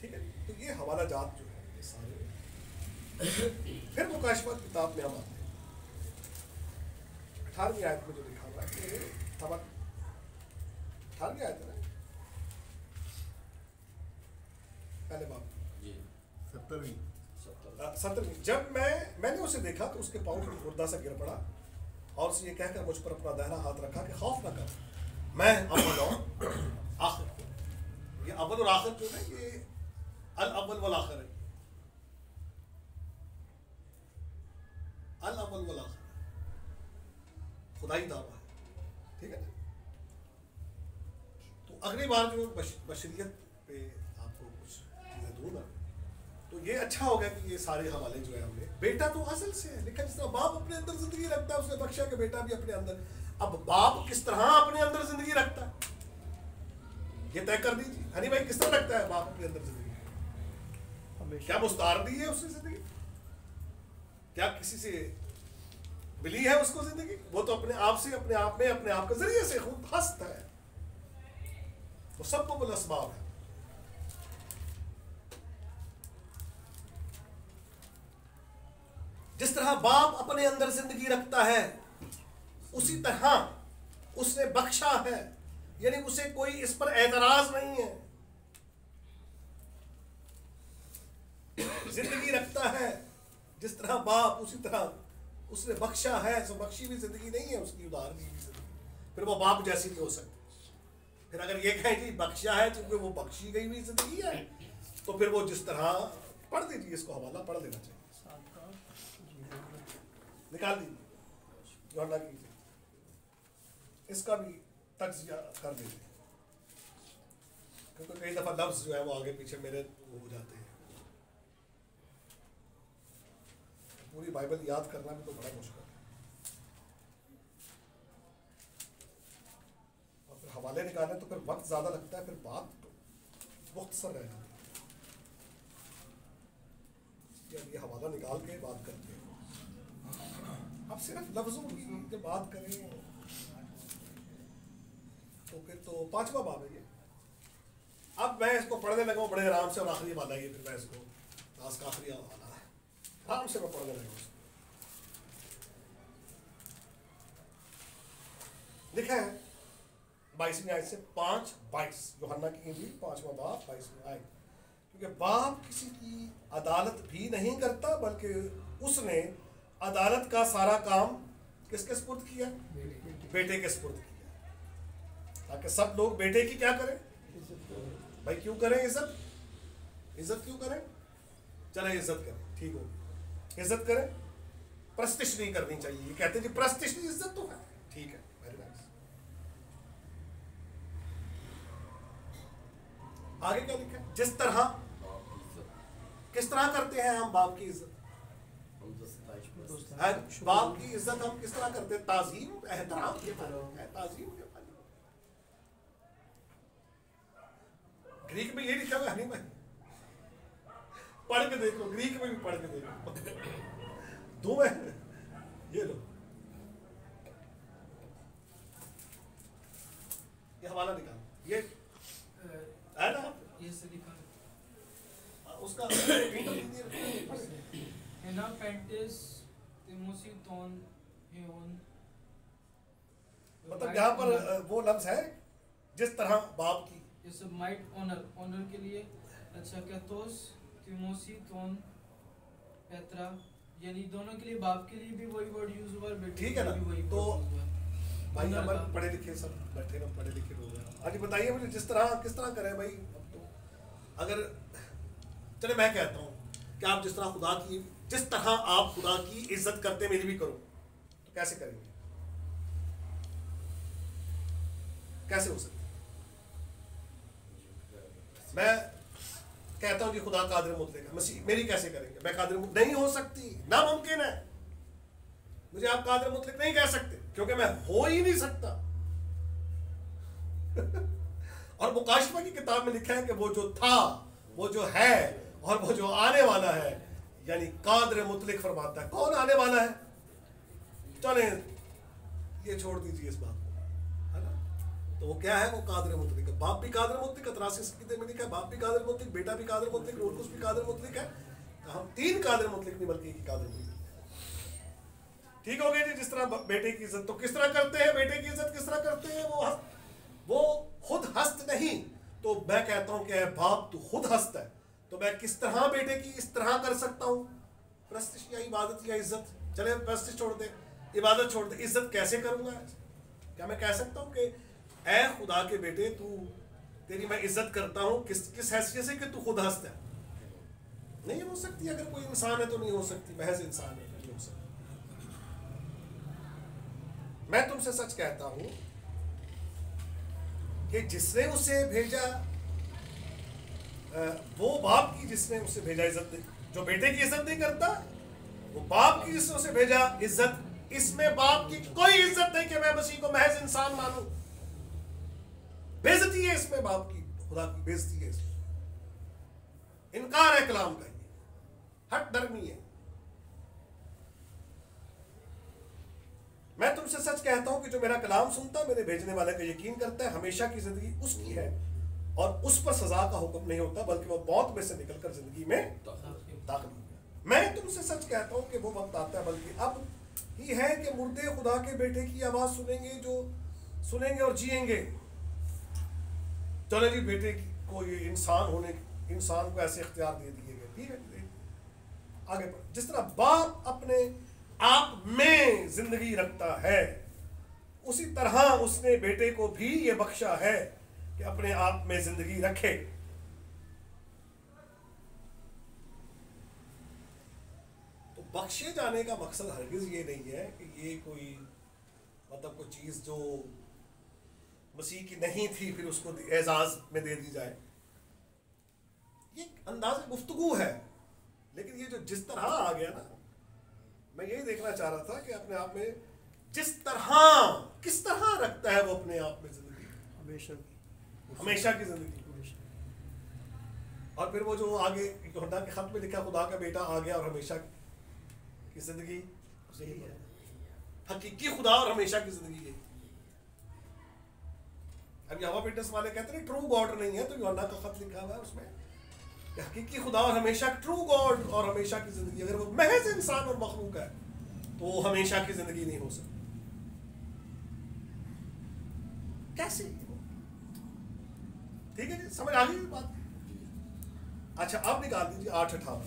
ठीक है, तो ये हवाला जात जो है ये सारे। फिर मुकाशफत किताब में हम आते हैं 18वीं आयत में जो लिखा हुआ है कि 18वीं आयत है ना, पहले बात 17वीं। जब मैंने उसे देखा तो उसके पाँव की मुर्दा से गिर पड़ा और उसे ये कहकर मुझ पर अपना दाहिना हाथ रखा कि खौफ न कर, मैं अव्वल और आखिर। ये अव्वल और आखिर जो है ये अल अव्वल वल आखिर है, अल अव्वल वल आखिर खुदाई दावा है। ठीक है ना? तो अगली बार जो बशरियत पे आपको कुछ चीज़ें दूंगा तो ये अच्छा होगा कि ये सारे हवाले जो है हमने, बेटा तो असल से है, लेकिन जिस तरह बाप अपने अंदर जिंदगी रखता है उसने बख्शा के बेटा भी अपने अंदर। अब बाप किस तरह अपने अंदर जिंदगी रखता है ये तय कर दीजिए। हनी भाई किस तरह रखता है बाप अपने अंदर जिंदगी? क्या मुस्तार दी है उससे जिंदगी? क्या किसी से मिली है उसको जिंदगी? वो तो अपने आप से, अपने आप में, अपने आप के जरिए से खुद हस्त है। वो सब को असबाब है। जिस तरह बाप अपने अंदर जिंदगी रखता है उसी तरह उसने बख्शा है, यानी उसे कोई इस पर एतराज नहीं है। जिंदगी रखता है जिस तरह बाप, उसी तरह उसने बख्शा है। सो बख्शी हुई जिंदगी नहीं है उसकी, उधार दी हुई जिंदगी। फिर वो बाप जैसी नहीं हो सकती। फिर अगर ये कहें कि बख्शा है क्योंकि वो बख्शी गई हुई जिंदगी है, तो फिर वो जिस तरह, पढ़ दीजिए इसको, हवाला पढ़ देना चाहिए, निकाल दीजिए यूहन्ना की, इसका भी तज्जिया कर दीजिए, क्योंकि कई दफा लफ्ज जो है वो आगे पीछे मेरे वो हो जाते हैं। पूरी बाइबल याद करना भी तो बड़ा मुश्किल है, और फिर हवाले निकालने तो फिर वक्त ज्यादा लगता है, फिर बात तो मुख्तसर रह जाती है। ये हवाला निकाल के बात करते हैं। अब सिर्फ लफ्जों की जब बात करें तो फिर तो 5वां बाब है ये। अब मैं इसको पढ़ने लगा हूँ बड़े आराम से, और आखिरी वाला ये, फिर मैं इसको लास्ट का आखिरी वाला है, आराम से मैं पढ़ने लगा उसको। लिखा है 22वीं आयत से 5:22, यूहन्ना की इंजील 5वां बाब 22वीं आयत। क्योंकि बाप किसी की अदालत भी नहीं करता, बल्कि उसने अदालत का सारा काम किसके सुपुर्द किया? बेटे के सुपुर्द किया, ताकि सब लोग बेटे की क्या करें? भाई क्यों करें इज्जत? इज्जत क्यों करें? चले इज्जत करें, ठीक हो, इज्जत करें, प्रस्तिश नहीं करनी चाहिए। ये कहते हैं कि प्रस्तिश नहीं, इज्जत तो है, ठीक है, वेरी नाइस। आगे क्या लिखा है? जिस तरह, किस तरह करते हैं हम बाप की इज्जत? बाप की इज्जत हम किस तरह करते हैं? ताजीम, एहतराम के माने है, ताजीम के माने। ग्रीक में ये लिखा हुआ है, नहीं भाई पढ़ के देखो, ग्रीक में भी पढ़ के देखो, दो है, ये लो, ये हवाला निकाल, ये है ना, ये से लिखा उसका हेना पेंटेस तिमोथी हेओन मतलब यहाँ पर वो लफ्ज है जिस तरह बाप की, इस माइट ऑनर के लिए। अच्छा, कैथोस तिमोथी पेत्रा, यानी दोनों के लिए, बाप के लिए भी वही वर्ड यूज हुआ और बेटे ठीक है के ना? लिए भी वही तो वर्ड यूज हुआ। भाई ऑनर हमारे का। पढ़े लिखे सब बैठे ना, पढ़े लिखे लोग हैं। आज बताइए मुझे जिस तरह किस तरह करें भाई। अब तो अगर चले मैं कहता हूँ कि आप जिस तरह आप खुदा की इज्जत करते मेरी भी करो, तो कैसे करेंगे? कैसे हो सकता? मैं कहता हूं कि खुदा कादिर मुतलक है, मसीह मेरी कैसे करेंगे? मैं कादिर नहीं हो सकती, नामुमकिन है। मुझे आप कादिर मुतलक नहीं कह सकते क्योंकि मैं हो ही नहीं सकता। और मुकाशफा की किताब में लिखा है कि वो जो था, वो जो है और वो जो आने वाला है, यानी कादिर मुतलक फरमाता है। कौन आने वाला है? चले ये छोड़ दीजिए इस बात को, है ना? तो वो क्या है? वो कादिर मुतलक है। बाप भी कादिर मुतलक है, 83 में लिखा है, बाप भी कादिर मुतलक, बेटा भी कादिर मुतलक, रूह कुछ भी कादिर मुतलक है। तो हम 3 कादिर मुतलक नहीं बल्कि एक ही कादिर मुतलक। ठीक हो गए जी? जिस तरह बेटे की इज्जत तो किस तरह करते हैं, बेटे की इज्जत किस तरह करते हैं? वो खुद हस्त नहीं, तो मैं कहता हूं कि बाप तू खुद हस्त है, तो मैं किस तरह बेटे की इस तरह कर सकता हूं? प्रस्तिश या इबादत या इज्जत? चले प्रस्तिश छोड़ दे, इबादत छोड़ दे, इज्जत कैसे करूंगा? क्या मैं कह सकता हूं कि ऐ खुदा के बेटे तू, तेरी मैं इज्जत करता हूं किस हैसियत से कि तू खुद हस्त है? नहीं हो सकती। अगर कोई इंसान है तो नहीं हो सकती, महज इंसान है नहीं हो सकती। मैं तुमसे सच कहता हूं कि जिसने उसे भेजा, वो बाप की जिसने उसे भेजा इज्जत नहीं, जो बेटे की इज्जत नहीं करता, वो बाप की जिसने उसे भेजा इज्जत, इसमें बाप की कोई इज्जत नहीं कि मैं मसीह को महज इंसान मानूं। बेइज्जती है इसमें, बाप की, खुदा की बेइज्जती है इसमें, इनकार है कलाम का, ये हट धर्मी है। मैं तुमसे सच कहता हूं कि जो मेरा कलाम सुनता है, मेरे भेजने वाले का यकीन करता है, हमेशा की जिंदगी उसकी है और उस पर सजा का हुक्म नहीं होता, बल्कि वो मौत में से निकलकर जिंदगी में दाखिल हो गया। मैं तुमसे सच कहता हूं कि वो वक्त आता है, बल्कि अब ही है कि मुर्दे खुदा के बेटे की आवाज सुनेंगे, जो सुनेंगे और जिएंगे। चलो जी, बेटे को ये इंसान को ऐसे इख्तियार दे दिए गए, ठीक है? आगे बढ़, जिस तरह बाप अपने आप में जिंदगी रखता है, उसी तरह उसने बेटे को भी ये बख्शा है कि अपने आप में जिंदगी रखे। तो बख्शे जाने का मकसद हरगिज ये नहीं है कि ये कोई मतलब कोई चीज जो मसीह की नहीं थी फिर उसको एजाज में दे दी जाए। ये अंदाज गुफ्तगू है, लेकिन ये जो जिस तरह आ गया ना, मैं यही देखना चाह रहा था कि अपने आप में जिस तरह, किस तरह रखता है वो अपने आप में जिंदगी, हमेशा की जिंदगी। और फिर वो जो आगे यूहन्ना के खत में लिखा, खुदा का बेटा आ गया और हमेशा की जिंदगी यही है, हकीकी खुदा और हमेशा की जिंदगी यही। अब यहोवा विटनेस वाले कहते हैं ट्रू गॉड नहीं है, तो यूहन्ना का खत लिखा हुआ है उसमें हकीकी खुदा और हमेशा, ट्रू गॉड और हमेशा की जिंदगी। अगर वो महज इंसान और मखलूक है तो वो हमेशा की जिंदगी नहीं हो सकती। कैसे? ठीक है जी, समझ आ गई बात? अच्छा, अब निकाल दीजिए 8:58।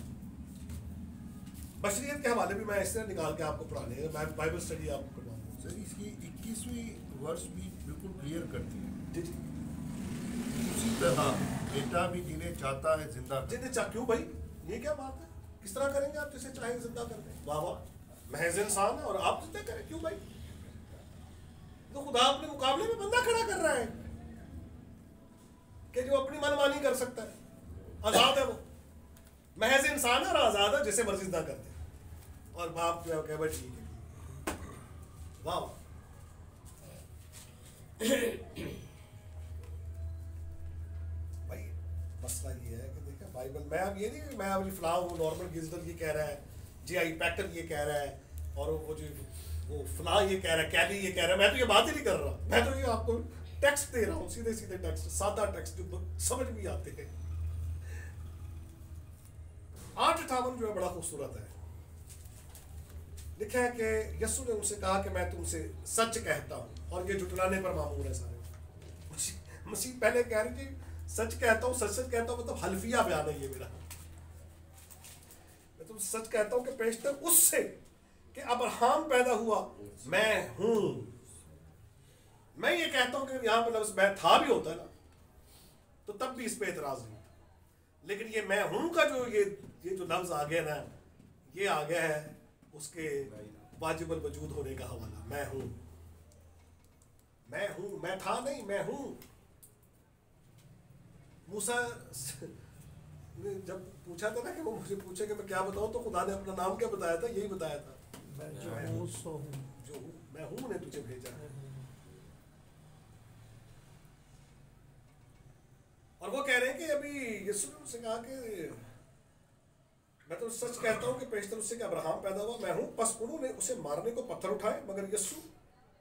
बशरियत के हवाले भी मैं इस तरह निकाल के आपको पढ़ाने, मैं बाइबल स्टडी आपको करवाऊंगा। सर इसकी 21वीं वर्ष भी बिल्कुल क्लियर करती है। जी जी। उसी तरह बेटा भी जिन्हें चाहता है जिंदा कर। जिन्हें क्यों भाई, ये क्या बात है? किस तरह करेंगे आप? जिसे चाहे जिंदा कर दें। वाह वाह, महज इंसान है और आप जिंदा करें, क्यों भाई? तो खुदा अपने मुकाबले में बंदा खड़ा कर रहा है कि जो अपनी मनमानी कर सकता है, आजाद है वो, महज इंसान है और आजाद है, जिसे मर्जी जिंदा कर दे। और बाप जो है भाई ठीक है, वाह वाह। भाई मसला ये है कि देखिए बाइबल, मैं अब ये नहीं, मैं अब फलां हूँ, नॉर्मल गिजडल ये कह रहा है, J.I. पैकर ये कह रहा है, और वो फलां ये कह रहा है, कैली ये कह रहा है। मैं तो ये बात ही नहीं कर रहा, मैं तो ये आपको टेक्स्ट दे रहा हूँ, सीधे सीधे टेक्स्ट, सादा टेक्स्ट जो समझ भी आते हैं। 8:58 जो है बड़ा खूबसूरत है। लिखा है कि यीशु ने उनसे कहा कि मैं तुमसे सच कहता हूँ, और ये झुटलाने पर मामूर है सारे। मसीह पहले कह रही थी सच कहता हूँ, सच सच कहता हूँ, मतलब हल्फिया बयान है ये मेरा। मैं तुमसे सच कहता हूँ कि पेशतर उससे कि अब्राहम पैदा हुआ मैं हूं। मैं ये कहता हूं कि यहां पर लफ्ज़ मैं था भी होता है ना तो तब भी इस पे एतराज नहीं था, लेकिन ये मैं हूं का जो ये जो लफ्ज़ आ गया ना, ये आ गया है उसके वाजिबुल वजूद होने का हवाला। मैं हूं, मैं था नहीं, मैं हूं। मूसा ने जब पूछा था ना कि वो मुझे पूछे कि मैं क्या बताऊं, तो खुदा ने अपना नाम क्या बताया था? यही बताया था, मैं जो हूँ सो हूँ। जो हूं, मैं हूं ने तुझे भेजा है। और वो कह रहे हैं कि अभी यीशु ने उनसे कहा कि मैं तो सच कहता हूं कि पेशतर उससे कि अब्राहम पैदा हुआ मैं हूं। बस उन्होंने उसे मारने को पत्थर उठाए, मगर यीशु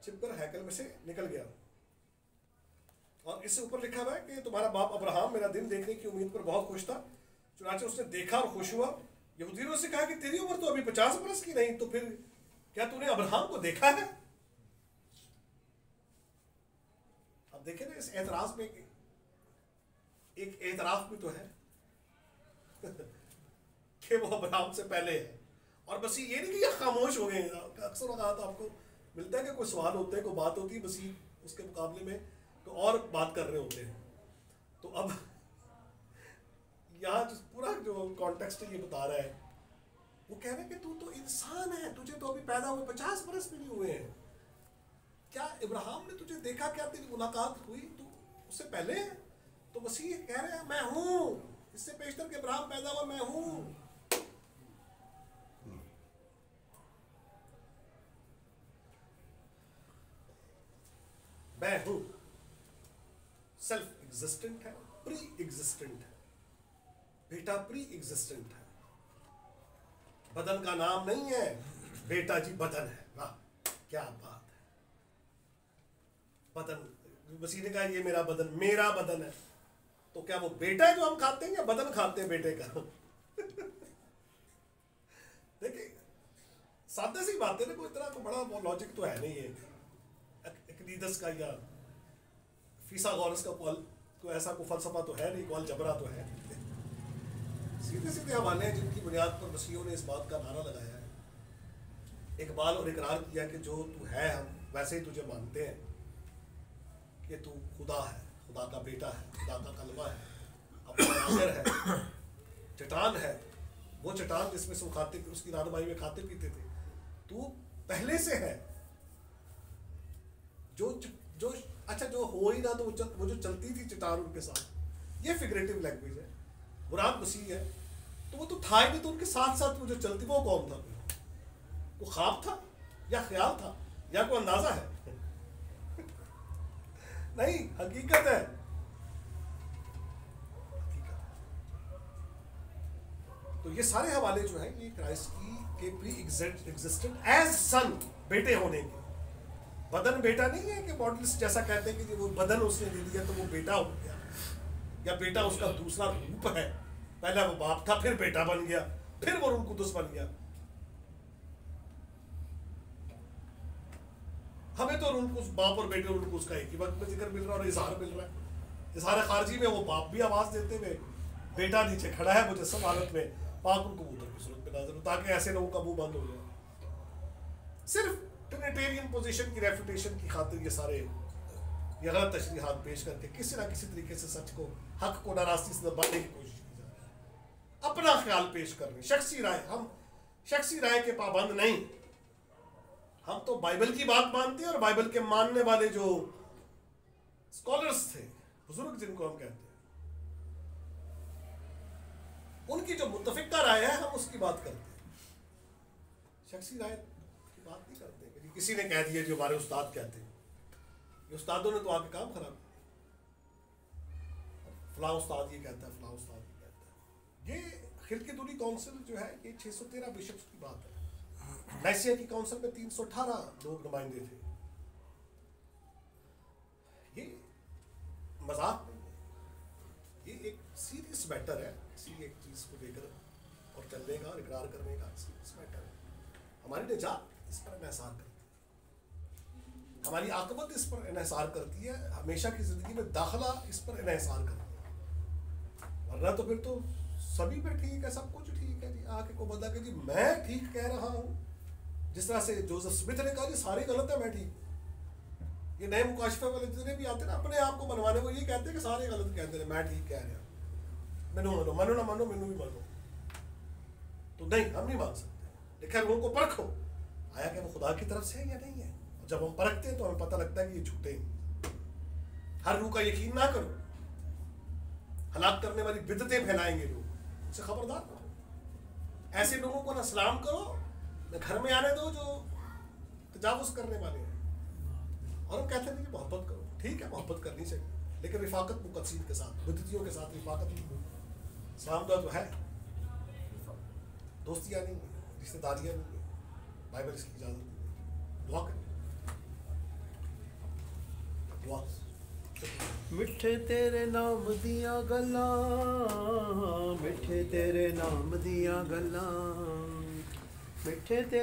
छिपकर हैकल में से निकल गया। और इससे ऊपर लिखा हुआ है कि तुम्हारा बाप अब्राहम मेरा दिन देखने की उम्मीद पर बहुत खुश था, चुनाचे उसने देखा और खुश हुआ। यहूदियों ने उससे कहा कि तेरी उम्र तो अभी 50 बरस की नहीं, तो फिर क्या तूने अब्राहम को देखा है? अब देखें ना, इस एतराज में एक एतराफ भी तो है कि वो अब्राहम से पहले है। और बस ये नहीं कि ये खामोश हो गए। अक्सर औकात आपको मिलता है कि कोई सवाल होते हैं, कोई बात होती है, बस उसके मुकाबले में तो और बात कर रहे होते हैं। तो अब यहाँ पूरा जो कॉन्टेक्स्ट ये बता रहा है, वो कह रहे हैं कि तू तो इंसान है, तुझे तो अभी पैदा हुए 50 बरस भी नहीं हुए हैं। क्या इब्राहिम ने तुझे देखा? क्या तेरी मुलाकात हुई? तू उससे पहले है? तो मसीह कह रहे हैं मैं हूं, इससे पेशतर के इब्राहिम पैदा हुआ मैं हूं। मैं हूं सेल्फ एग्जिस्टेंट है, प्री एग्जिस्टेंट है। बेटा प्री एग्जिस्टेंट है, बदन का नाम नहीं है, बेटा जी बदन है। वाह क्या बात है। बदन, मसीह ने कहा ये मेरा बदन है। तो क्या वो बेटा है जो हम खाते हैं या बदन खाते हैं बेटे का? देखिए सादे सी बात है ना, कोई इतना तो बड़ा लॉजिक तो है नहीं है। एक्लीदस का या फीसागोरस का कोई ऐसा कोई फलसफा तो है नहीं, कौल जबरा तो है। सीधे सीधे हवाले हैं जिनकी बुनियाद पर मसीहों ने इस बात का नारा लगाया है, इकबाल और इकरार किया कि जो तू है हम वैसे ही तुझे मानते हैं कि तू खुदा है, खुदा का बेटा है, खुदा का कलमा है, अपना नाज़िर है, चट्टान है, वो चट्टान जिसमें से वो खाते उसकी रहनुमाई में खाते पीते थे। तू पहले से है, जो अच्छा जो हो ही ना तो वो जो चलती थी चट्टान उनके साथ, ये फिगरेटिव लैंग्वेज है। मुराद मसीह है तो वो तो था ही नहीं, तो उनके साथ साथ वो जो चलती वो कौन था? वो ख्वाब था या ख्याल था या कोई अंदाजा है? नहीं, हकीकत है। तो ये सारे हवाले जो है ये क्राइस्ट की के प्री एग्जिस्टेंट एज सन, बेटे होने के। बदन बेटा नहीं है कि मॉडलिस्ट जैसा कहते हैं कि वो बदन उसने दे दिया तो वो बेटा हो गया, या बेटा उसका दूसरा रूप है। पहले वो बाप था, फिर बेटा बन गया, फिर वो रूह कुदस बन गया। हमें तो रूह कुदस, बाप और बेटे रूह कुदस का एक ही वक्त में जिक्र मिल रहा है और इजहार मिल रहा है। इजहार खारजी में वो बाप भी आवाज देते हुए, बेटा नीचे खड़ा है मुझे सब हालत में, पाक उनको कबूतर की सूरत में नजर, ताकि ऐसे लोगों का मुंह बंद हो जाए। सिर्फ ट्रिनिटेरियन पोजीशन की रेफुटेशन की खातिर ये सारे ये गलत तशरीहात पेश करके किसी ना किसी तरीके से सच को, हक को नाराजगी से दबाने की कोशिश की जा रही है। अपना ख्याल पेश कर रहे, शख्सी राय, हम शख्सी राय के पाबंद नहीं। हम तो बाइबल की बात मानते हैं और बाइबल के मानने वाले जो स्कॉलर्स थे, बुजुर्ग जिनको हम कहते हैं, उनकी जो मुत्तफिका राय है हम उसकी बात करते हैं, शख्सी राय की बात नहीं करते कि किसी ने कह दिया जो हमारे उस्ताद कहते हैं। ये उस्तादों ने तो आके काम खराब किया, फलां उस्ताद ये कहता है, फलां उस्ताद ये कहता है। ये खिलकतुली काउंसिल जो है ये 613 बिशप्स की बात है। नाइसिया की काउंसिल में 318 लोग नुमाइंदे थे। ये मजाक नहीं है, ये एक सीरियस मैटर है। किसी एक चीज को लेकर और चलने का और इकरार करने का सीरियस मैटर है। हमारी निजात इस पर इन्हिसार करती है, हमारी आकबत इस पर इन्हिसार करती है, हमेशा की ज़िंदगी में दाखिला इस पर इन्हिसार करती है। वरना तो फिर तो सभी पे ठीक है, सब कुछ ठीक है जी, आके को बता के जी मैं ठीक कह रहा हूँ। जिस तरह से जोसेफ स्मिथ ने कहा जी सारी गलत है, मैं ठीक हूँ। ये नए मुकाशिफे वाले जितने भी आते हैं ना, अपने आप को मनवाने को ये कहते हैं कि सारे गलत कहते हैं, मैं ठीक कह रहा हूँ, मैनू मानो, मानो ना मानो, मैनू भी मानो। तो नहीं, हम नहीं मान सकते। लेकिन उनको परखो आया कि वो खुदा की तरफ से है या नहीं है। और जब हम परखते हैं तो हमें पता लगता है कि ये झूठे हैं। हर रूह का यकीन ना करो, हलाक करने वाली बिदतें फैलाएंगे लोग, उनसे खबरदार रहो। ऐसे लोगों को ना सलाम करो, न घर में आने दो जो तजावुज़ करने वाले हैं। और हम कहते हैं कि मोहब्बत करो, ठीक है मोहब्बत करनी चाहिए, लेकिन रिफाकत मुक़त्सिद के साथ, बिदतियों के साथ रिफाकत। सलाम दुआ तो है, दोस्तियाँ नहीं है, रिश्तेदारियाँ नहीं है, बाइबल इसकी इजाज़त नहीं है। दुआ करें, दुआ। मिठे तेरे नाम दिया गल्लां, मिठे तेरे नाम दिया गल्लां, मिठे तेरे